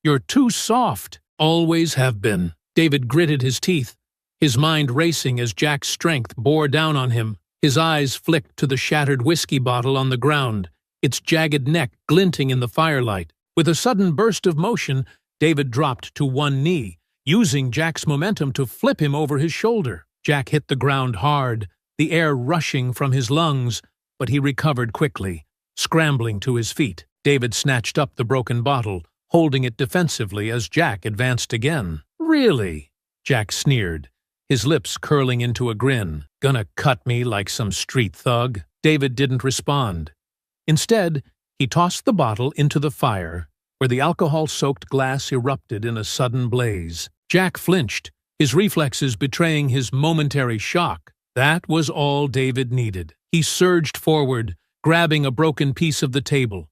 "You're too soft. Always have been." David gritted his teeth, his mind racing as Jack's strength bore down on him. His eyes flicked to the shattered whiskey bottle on the ground, its jagged neck glinting in the firelight. With a sudden burst of motion, David dropped to one knee, using Jack's momentum to flip him over his shoulder. Jack hit the ground hard, the air rushing from his lungs, but he recovered quickly, scrambling to his feet. David snatched up the broken bottle, holding it defensively as Jack advanced again. "Really?" Jack sneered, his lips curling into a grin. "Gonna cut me like some street thug?" David didn't respond. Instead, he tossed the bottle into the fire, where the alcohol-soaked glass erupted in a sudden blaze. Jack flinched, his reflexes betraying his momentary shock. That was all David needed. He surged forward, grabbing a broken piece of the table.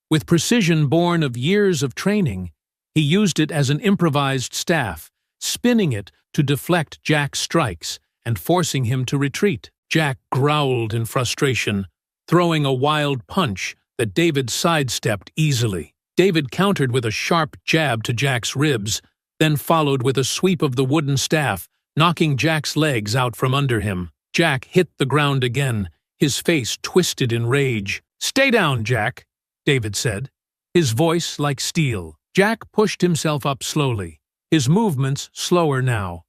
With precision born of years of training, he used it as an improvised staff, spinning it to deflect Jack's strikes and forcing him to retreat. Jack growled in frustration, throwing a wild punch that David sidestepped easily. David countered with a sharp jab to Jack's ribs, then followed with a sweep of the wooden staff, knocking Jack's legs out from under him. Jack hit the ground again, his face twisted in rage. "Stay down, Jack," David said, his voice like steel. Jack pushed himself up slowly, his movements slower now,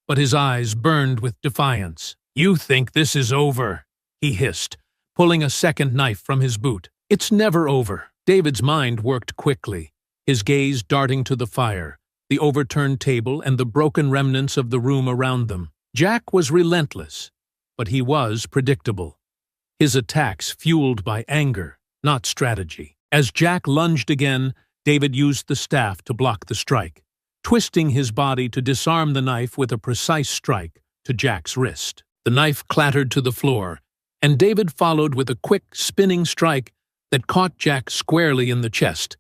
but his eyes burned with defiance. "You think this is over?" he hissed, pulling a second knife from his boot. "It's never over." David's mind worked quickly, his gaze darting to the fire, the overturned table and the broken remnants of the room around them. Jack was relentless, but he was predictable. His attacks fueled by anger, not strategy. As Jack lunged again, David used the staff to block the strike, twisting his body to disarm the knife with a precise strike to Jack's wrist. The knife clattered to the floor, and David followed with a quick, spinning strike that caught Jack squarely in the chest,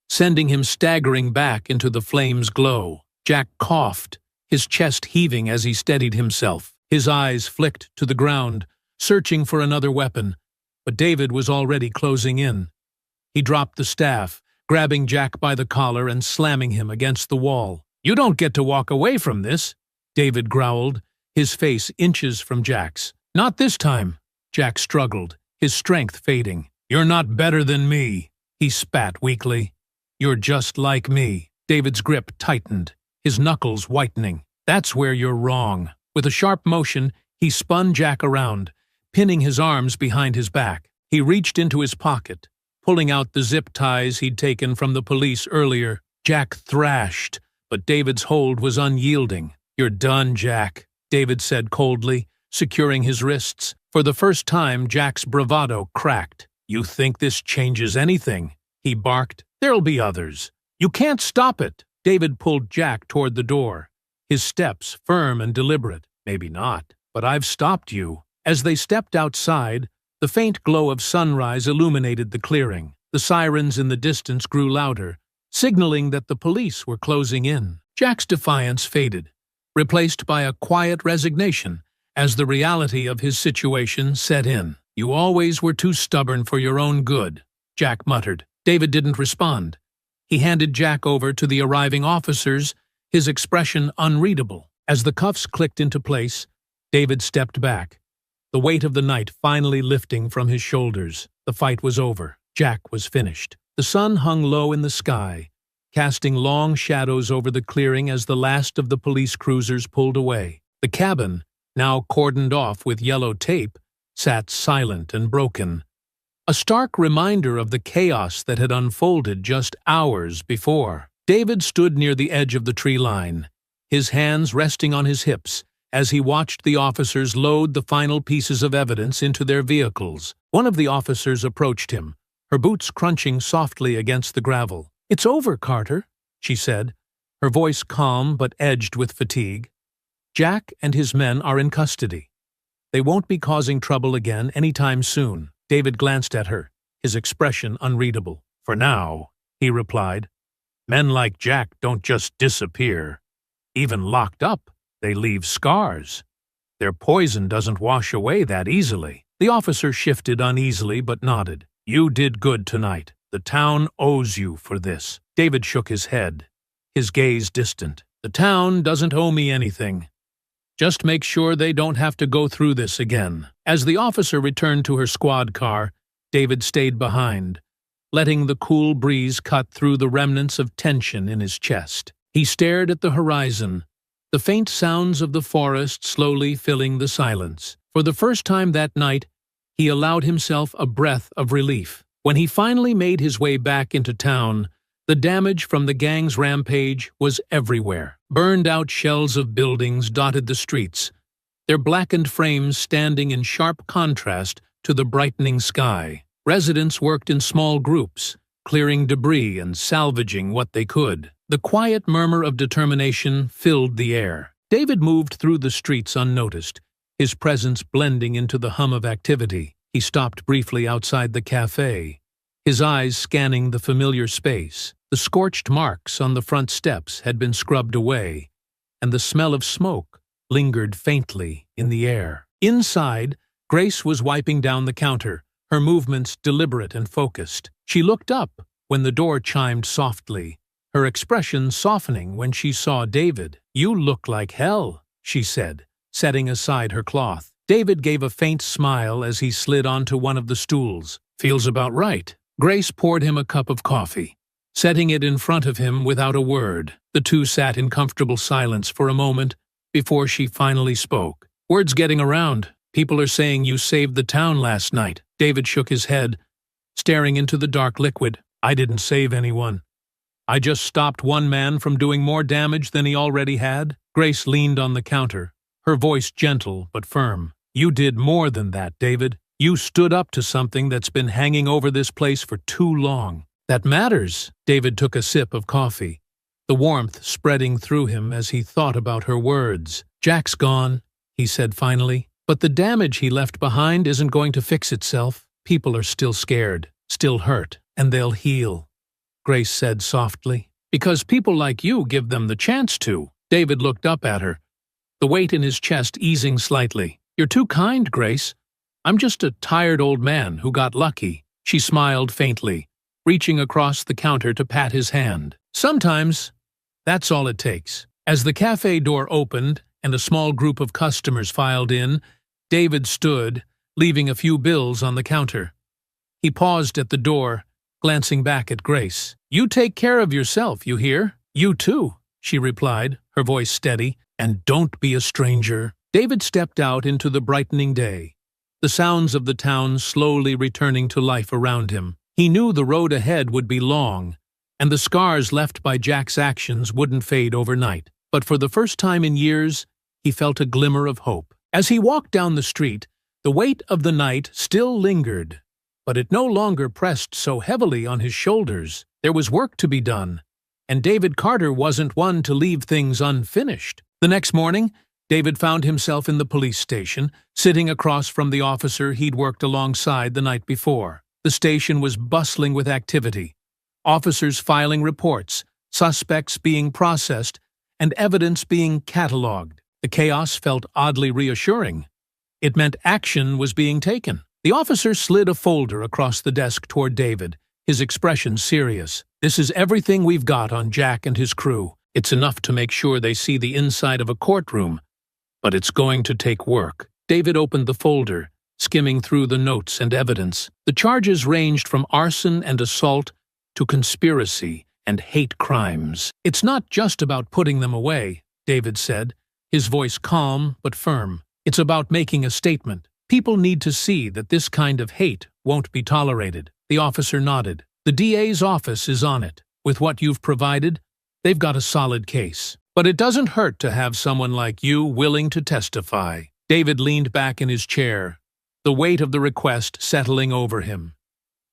sending him staggering back into the flame's glow. Jack coughed, his chest heaving as he steadied himself. His eyes flicked to the ground, searching for another weapon, but David was already closing in. He dropped the staff, grabbing Jack by the collar and slamming him against the wall. "You don't get to walk away from this," David growled, his face inches from Jack's. "Not this time," Jack struggled, his strength fading. "You're not better than me," he spat weakly. "You're just like me." David's grip tightened, his knuckles whitening. "That's where you're wrong." With a sharp motion, he spun Jack around, pinning his arms behind his back. He reached into his pocket, pulling out the zip ties he'd taken from the police earlier. Jack thrashed, but David's hold was unyielding. "You're done, Jack," David said coldly, securing his wrists. For the first time, Jack's bravado cracked. "You think this changes anything?" he barked. "There'll be others. You can't stop it." David pulled Jack toward the door, his steps firm and deliberate. "Maybe not, but I've stopped you." As they stepped outside, the faint glow of sunrise illuminated the clearing. The sirens in the distance grew louder, signaling that the police were closing in. Jack's defiance faded, replaced by a quiet resignation as the reality of his situation set in. "You always were too stubborn for your own good," Jack muttered. David didn't respond. He handed Jack over to the arriving officers, his expression unreadable. As the cuffs clicked into place, David stepped back, the weight of the night finally lifting from his shoulders. The fight was over. Jack was finished. The sun hung low in the sky, casting long shadows over the clearing as the last of the police cruisers pulled away. The cabin, now cordoned off with yellow tape, sat silent and broken, a stark reminder of the chaos that had unfolded just hours before. David stood near the edge of the tree line, his hands resting on his hips as he watched the officers load the final pieces of evidence into their vehicles. One of the officers approached him, her boots crunching softly against the gravel. "It's over, Carter," she said, her voice calm but edged with fatigue. "Jack and his men are in custody. They won't be causing trouble again anytime soon." David glanced at her, his expression unreadable. "For now," he replied. "Men like Jack don't just disappear. Even locked up, they leave scars. Their poison doesn't wash away that easily." The officer shifted uneasily but nodded. "You did good tonight. The town owes you for this." David shook his head, his gaze distant. "The town doesn't owe me anything. Just make sure they don't have to go through this again." As the officer returned to her squad car, David stayed behind, letting the cool breeze cut through the remnants of tension in his chest. He stared at the horizon, the faint sounds of the forest slowly filling the silence. For the first time that night, he allowed himself a breath of relief. When he finally made his way back into town, the damage from the gang's rampage was everywhere. Burned-out shells of buildings dotted the streets, their blackened frames standing in sharp contrast to the brightening sky. Residents worked in small groups, clearing debris and salvaging what they could. The quiet murmur of determination filled the air. David moved through the streets unnoticed, his presence blending into the hum of activity. He stopped briefly outside the cafe, his eyes scanning the familiar space. The scorched marks on the front steps had been scrubbed away, and the smell of smoke lingered faintly in the air. Inside, Grace was wiping down the counter, her movements deliberate and focused. She looked up when the door chimed softly, her expression softening when she saw David. "You look like hell," she said, setting aside her cloth. David gave a faint smile as he slid onto one of the stools. "Feels about right." Grace poured him a cup of coffee, setting it in front of him without a word. The two sat in comfortable silence for a moment before she finally spoke. "Word's getting around. People are saying you saved the town last night." David shook his head, staring into the dark liquid. "I didn't save anyone. I just stopped one man from doing more damage than he already had." Grace leaned on the counter, her voice gentle but firm. "You did more than that, David. You stood up to something that's been hanging over this place for too long." "That matters." David took a sip of coffee, the warmth spreading through him as he thought about her words. "Jack's gone," he said finally, "but the damage he left behind isn't going to fix itself. People are still scared, still hurt, and they'll heal," Grace said softly. "Because people like you give them the chance to." David looked up at her, the weight in his chest easing slightly. "You're too kind, Grace. I'm just a tired old man who got lucky." She smiled faintly, reaching across the counter to pat his hand. "Sometimes, that's all it takes." As the cafe door opened and a small group of customers filed in, David stood, leaving a few bills on the counter. He paused at the door, glancing back at Grace. "You take care of yourself, you hear?" "You too," she replied, her voice steady. "And don't be a stranger." David stepped out into the brightening day, the sounds of the town slowly returning to life around him. He knew the road ahead would be long, and the scars left by Jack's actions wouldn't fade overnight. But for the first time in years, he felt a glimmer of hope. As he walked down the street, the weight of the night still lingered, but it no longer pressed so heavily on his shoulders. There was work to be done, and David Carter wasn't one to leave things unfinished. The next morning, David found himself in the police station, sitting across from the officer he'd worked alongside the night before. The station was bustling with activity, officers filing reports, suspects being processed, and evidence being catalogued. The chaos felt oddly reassuring. It meant action was being taken. The officer slid a folder across the desk toward David, his expression serious. "This is everything we've got on Jack and his crew. It's enough to make sure they see the inside of a courtroom, but it's going to take work." David opened the folder, skimming through the notes and evidence. The charges ranged from arson and assault to conspiracy and hate crimes. "It's not just about putting them away," David said, his voice calm but firm. "It's about making a statement. People need to see that this kind of hate won't be tolerated." The officer nodded. "The DA's office is on it. With what you've provided, they've got a solid case. But it doesn't hurt to have someone like you willing to testify." David leaned back in his chair, the weight of the request settling over him.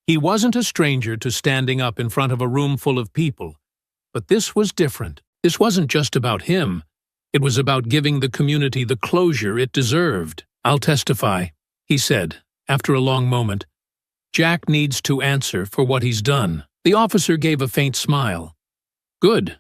He wasn't a stranger to standing up in front of a room full of people, but this was different. This wasn't just about him. It was about giving the community the closure it deserved. "I'll testify," he said, after a long moment. "Jack needs to answer for what he's done." The officer gave a faint smile. "Good,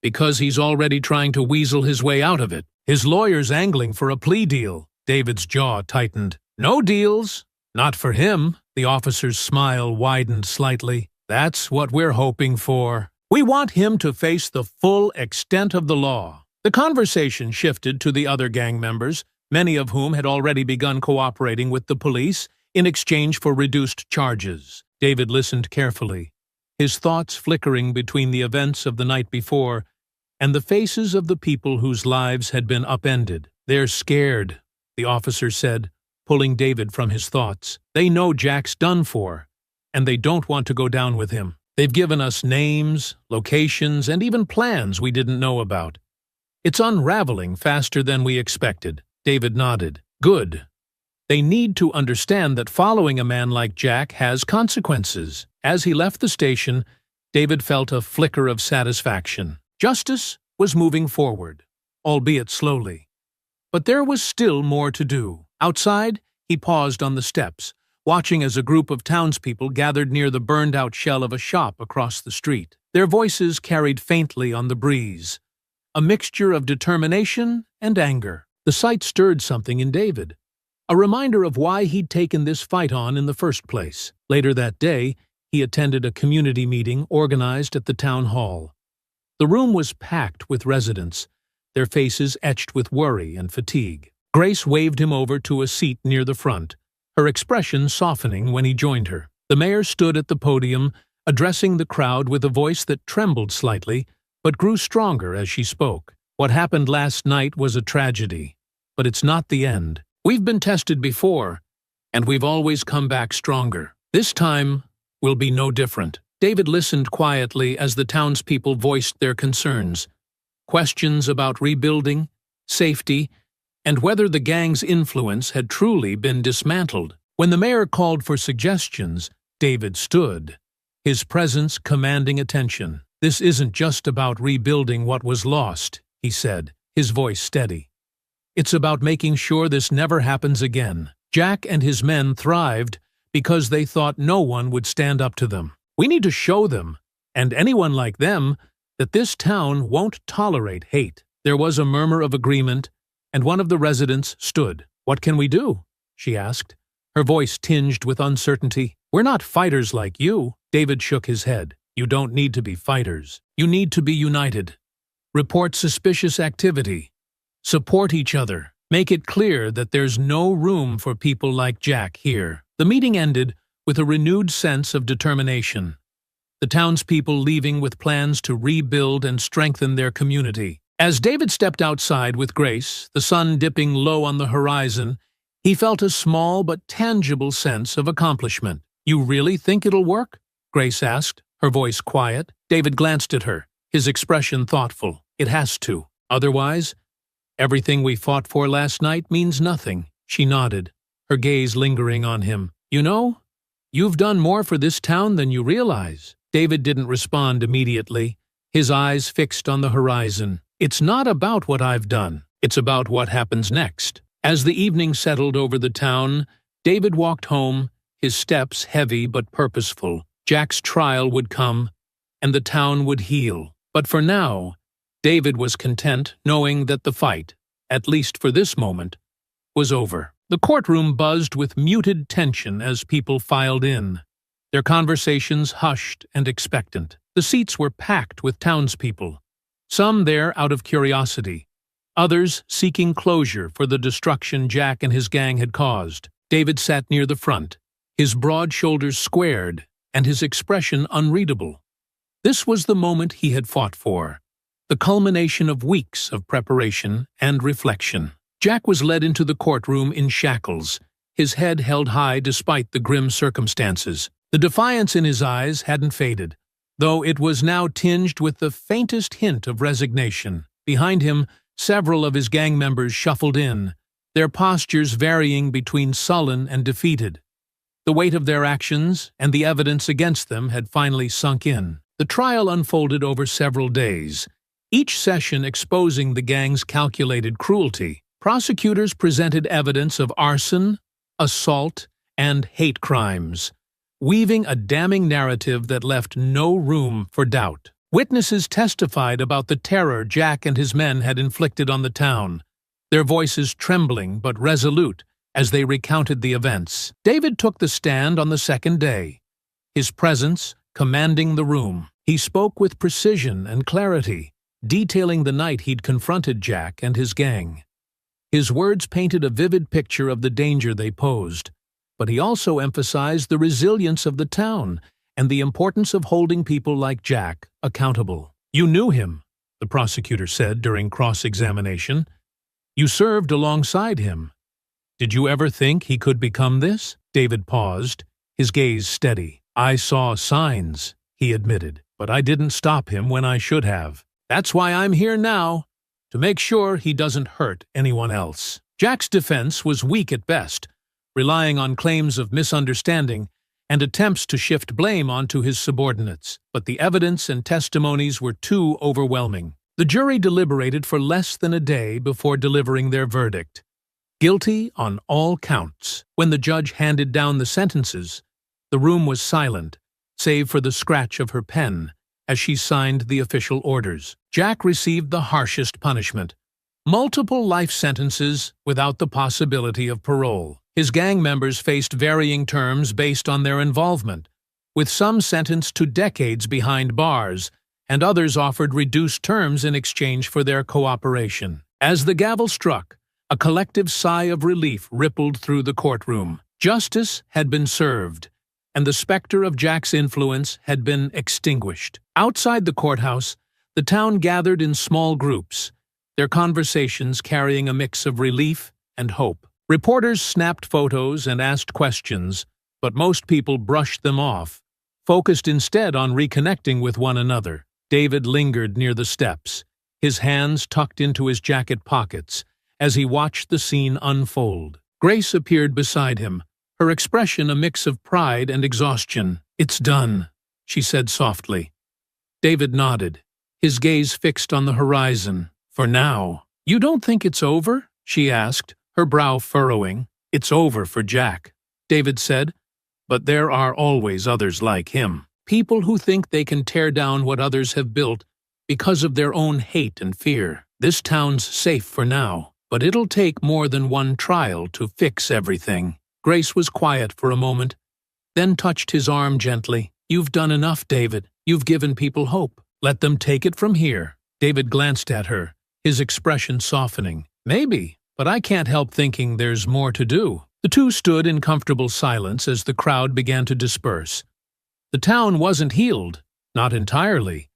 because he's already trying to weasel his way out of it. His lawyer's angling for a plea deal." David's jaw tightened. "No deals. Not for him." The officer's smile widened slightly. "That's what we're hoping for. We want him to face the full extent of the law." The conversation shifted to the other gang members, many of whom had already begun cooperating with the police in exchange for reduced charges. David listened carefully, his thoughts flickering between the events of the night before and the faces of the people whose lives had been upended. "They're scared," the officer said, pulling David from his thoughts. "They know Jack's done for, and they don't want to go down with him. They've given us names, locations, and even plans we didn't know about. It's unraveling faster than we expected." David nodded. "Good. They need to understand that following a man like Jack has consequences." As he left the station, David felt a flicker of satisfaction. Justice was moving forward, albeit slowly. But there was still more to do. Outside, he paused on the steps, watching as a group of townspeople gathered near the burned-out shell of a shop across the street. Their voices carried faintly on the breeze, a mixture of determination and anger. The sight stirred something in David, a reminder of why he'd taken this fight on in the first place. Later that day, he attended a community meeting organized at the town hall. The room was packed with residents, their faces etched with worry and fatigue. Grace waved him over to a seat near the front, her expression softening when he joined her. The mayor stood at the podium, addressing the crowd with a voice that trembled slightly, but grew stronger as she spoke. "What happened last night was a tragedy, but it's not the end. We've been tested before, and we've always come back stronger. This time will be no different." David listened quietly as the townspeople voiced their concerns. Questions about rebuilding, safety, and whether the gang's influence had truly been dismantled. When the mayor called for suggestions, David stood, his presence commanding attention. "This isn't just about rebuilding what was lost," he said, his voice steady. "It's about making sure this never happens again. Jack and his men thrived because they thought no one would stand up to them. We need to show them, and anyone like them, that this town won't tolerate hate." There was a murmur of agreement, and one of the residents stood. "What can we do?" she asked, her voice tinged with uncertainty. "We're not fighters like you." David shook his head. "You don't need to be fighters. You need to be united. Report suspicious activity. Support each other. Make it clear that there's no room for people like Jack here." The meeting ended with a renewed sense of determination, the townspeople leaving with plans to rebuild and strengthen their community. As David stepped outside with Grace, the sun dipping low on the horizon, he felt a small but tangible sense of accomplishment. "You really think it'll work?" Grace asked, her voice quiet. David glanced at her, his expression thoughtful. "It has to. Otherwise, everything we fought for last night means nothing." She nodded, her gaze lingering on him. "You know, you've done more for this town than you realize." David didn't respond immediately, his eyes fixed on the horizon. "It's not about what I've done. It's about what happens next." As the evening settled over the town, David walked home, his steps heavy but purposeful. Jack's trial would come, and the town would heal. But for now, David was content knowing that the fight, at least for this moment, was over. The courtroom buzzed with muted tension as people filed in, their conversations hushed and expectant. The seats were packed with townspeople, some there out of curiosity, others seeking closure for the destruction Jack and his gang had caused. David sat near the front, his broad shoulders squared and his expression unreadable. This was the moment he had fought for, the culmination of weeks of preparation and reflection. Jack was led into the courtroom in shackles, his head held high despite the grim circumstances. The defiance in his eyes hadn't faded, though it was now tinged with the faintest hint of resignation. Behind him, several of his gang members shuffled in, their postures varying between sullen and defeated. The weight of their actions and the evidence against them had finally sunk in. The trial unfolded over several days, each session exposing the gang's calculated cruelty. Prosecutors presented evidence of arson, assault, and hate crimes, weaving a damning narrative that left no room for doubt. Witnesses testified about the terror Jack and his men had inflicted on the town, their voices trembling but resolute as they recounted the events. David took the stand on the second day, his presence commanding the room. He spoke with precision and clarity, detailing the night he'd confronted Jack and his gang. His words painted a vivid picture of the danger they posed, but he also emphasized the resilience of the town and the importance of holding people like Jack accountable. "You knew him," the prosecutor said during cross-examination. "You served alongside him. Did you ever think he could become this?" David paused, his gaze steady. "I saw signs," he admitted, "but I didn't stop him when I should have. That's why I'm here now, to make sure he doesn't hurt anyone else." Jack's defense was weak at best, relying on claims of misunderstanding and attempts to shift blame onto his subordinates, but the evidence and testimonies were too overwhelming. The jury deliberated for less than a day before delivering their verdict. Guilty on all counts. When the judge handed down the sentences, the room was silent, save for the scratch of her pen as she signed the official orders. Jack received the harshest punishment, multiple life sentences without the possibility of parole. His gang members faced varying terms based on their involvement, with some sentenced to decades behind bars, and others offered reduced terms in exchange for their cooperation. As the gavel struck, a collective sigh of relief rippled through the courtroom. Justice had been served, and the specter of Jack's influence had been extinguished. Outside the courthouse, the town gathered in small groups, their conversations carrying a mix of relief and hope. Reporters snapped photos and asked questions, but most people brushed them off, focused instead on reconnecting with one another. David lingered near the steps, his hands tucked into his jacket pockets, as he watched the scene unfold. Grace appeared beside him, her expression a mix of pride and exhaustion. "It's done," she said softly. David nodded, his gaze fixed on the horizon. "For now." "You don't think it's over?" she asked, her brow furrowing. "It's over for Jack," David said, "but there are always others like him. People who think they can tear down what others have built because of their own hate and fear. This town's safe for now, but it'll take more than one trial to fix everything." Grace was quiet for a moment, then touched his arm gently. "You've done enough, David. You've given people hope. Let them take it from here." David glanced at her, his expression softening. "Maybe, but I can't help thinking there's more to do." The two stood in comfortable silence as the crowd began to disperse. The town wasn't healed, not entirely,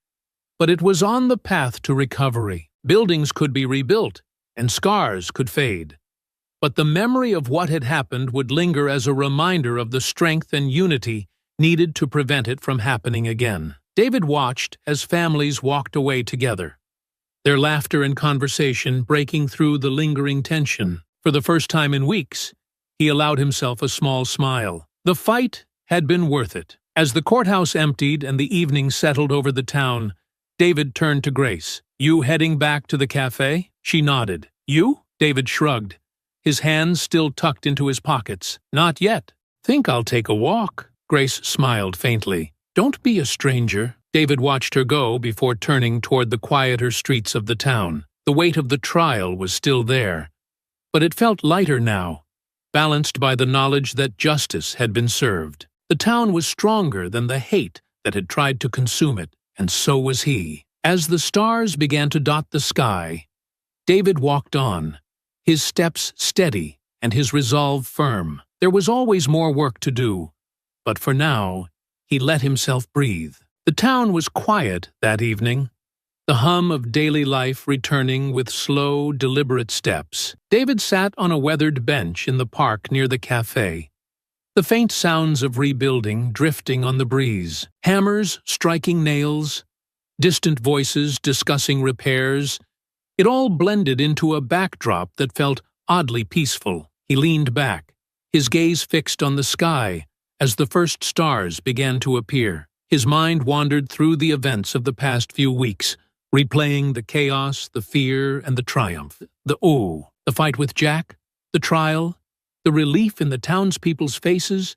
but it was on the path to recovery. Buildings could be rebuilt, and scars could fade. But the memory of what had happened would linger as a reminder of the strength and unity needed to prevent it from happening again. David watched as families walked away together, their laughter and conversation breaking through the lingering tension. For the first time in weeks, he allowed himself a small smile. The fight had been worth it. As the courthouse emptied and the evening settled over the town, David turned to Grace. "You heading back to the cafe?" She nodded. "You?" David shrugged, his hands still tucked into his pockets. "Not yet. Think I'll take a walk." Grace smiled faintly. "Don't be a stranger. David watched her go before turning toward the quieter streets of the town. The weight of the trial was still there, but it felt lighter now, balanced by the knowledge that justice had been served. The town was stronger than the hate that had tried to consume it, and so was he. As the stars began to dot the sky, David walked on, his steps steady and his resolve firm. There was always more work to do, but for now, he let himself breathe. The town was quiet that evening, the hum of daily life returning with slow, deliberate steps. David sat on a weathered bench in the park near the cafe, the faint sounds of rebuilding drifting on the breeze, hammers striking nails, distant voices discussing repairs. It all blended into a backdrop that felt oddly peaceful. He leaned back, his gaze fixed on the sky as the first stars began to appear. His mind wandered through the events of the past few weeks, replaying the chaos, the fear, and the triumph. The fight with Jack, the trial, the relief in the townspeople's faces.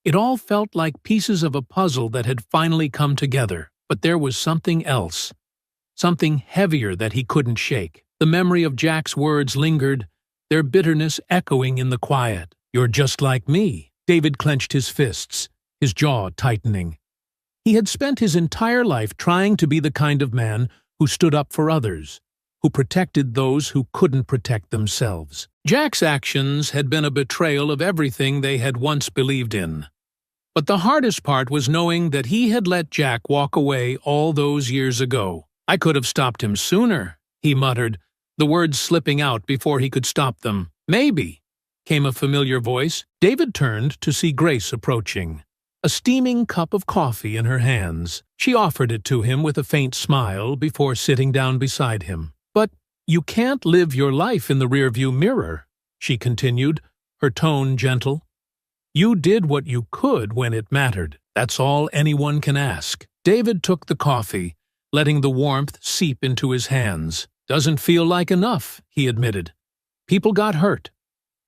It all felt like pieces of a puzzle that had finally come together. But there was something else, something heavier that he couldn't shake. The memory of Jack's words lingered, their bitterness echoing in the quiet. "You're just like me." David clenched his fists, his jaw tightening. He had spent his entire life trying to be the kind of man who stood up for others, who protected those who couldn't protect themselves. Jack's actions had been a betrayal of everything they had once believed in. But the hardest part was knowing that he had let Jack walk away all those years ago. "I could have stopped him sooner," he muttered, the words slipping out before he could stop them. "Maybe," came a familiar voice. David turned to see Grace approaching, a steaming cup of coffee in her hands. She offered it to him with a faint smile before sitting down beside him. "But you can't live your life in the rearview mirror," she continued, her tone gentle. "You did what you could when it mattered. That's all anyone can ask." David took the coffee, letting the warmth seep into his hands. "Doesn't feel like enough," he admitted. "People got hurt.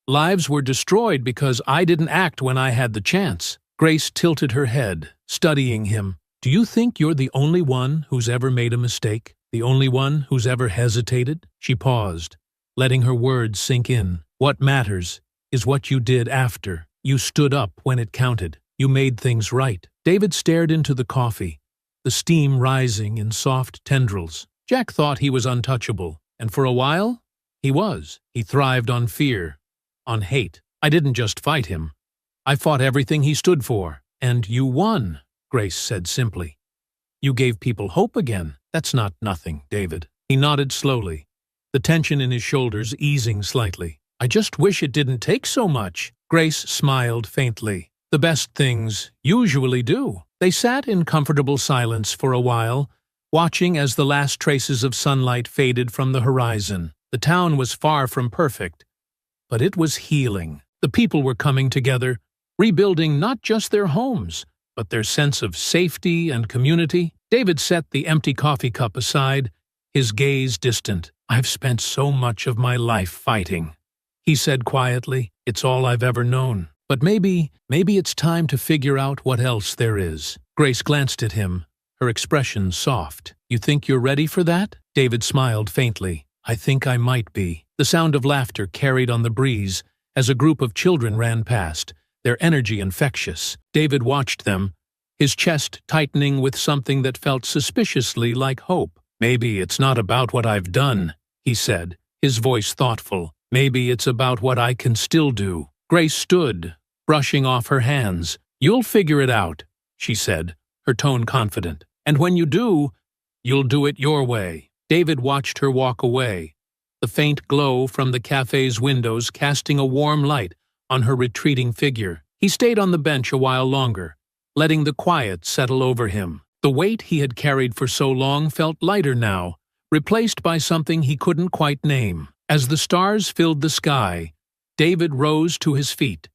Lives were destroyed because I didn't act when I had the chance." Grace tilted her head, studying him. "Do you think you're the only one who's ever made a mistake? The only one who's ever hesitated?" She paused, letting her words sink in. "What matters is what you did after. You stood up when it counted. You made things right." David stared into the coffee, the steam rising in soft tendrils. Jack thought he was untouchable, and for a while, he was. He thrived on fear, on hate. "I didn't just fight him. I fought everything he stood for." "And you won," Grace said simply. "You gave people hope again." "That's not nothing, David." He nodded slowly, the tension in his shoulders easing slightly. "I just wish it didn't take so much." Grace smiled faintly. "The best things usually do." They sat in comfortable silence for a while, watching as the last traces of sunlight faded from the horizon. The town was far from perfect, but it was healing. The people were coming together, rebuilding not just their homes, but their sense of safety and community. David set the empty coffee cup aside, his gaze distant. "I've spent so much of my life fighting," he said quietly. "It's all I've ever known. But maybe it's time to figure out what else there is." Grace glanced at him, her expression soft. "You think you're ready for that?" David smiled faintly. "I think I might be." The sound of laughter carried on the breeze as a group of children ran past, their energy infectious. David watched them, his chest tightening with something that felt suspiciously like hope. "Maybe it's not about what I've done," he said, his voice thoughtful. "Maybe it's about what I can still do." Grace stood, brushing off her hands. "You'll figure it out," she said, her tone confident. "And when you do, you'll do it your way." David watched her walk away, the faint glow from the cafe's windows casting a warm light on her retreating figure. He stayed on the bench a while longer, letting the quiet settle over him. The weight he had carried for so long felt lighter now, replaced by something he couldn't quite name. As the stars filled the sky, David rose to his feet,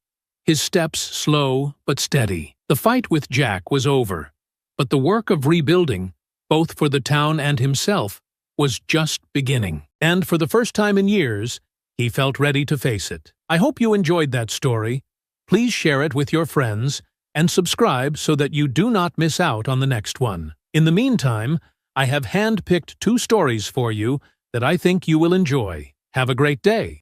his steps slow but steady. The fight with Jack was over, but the work of rebuilding, both for the town and himself, was just beginning. And for the first time in years, he felt ready to face it. I hope you enjoyed that story. Please share it with your friends and subscribe so that you do not miss out on the next one. In the meantime, I have hand-picked 2 stories for you that I think you will enjoy. Have a great day.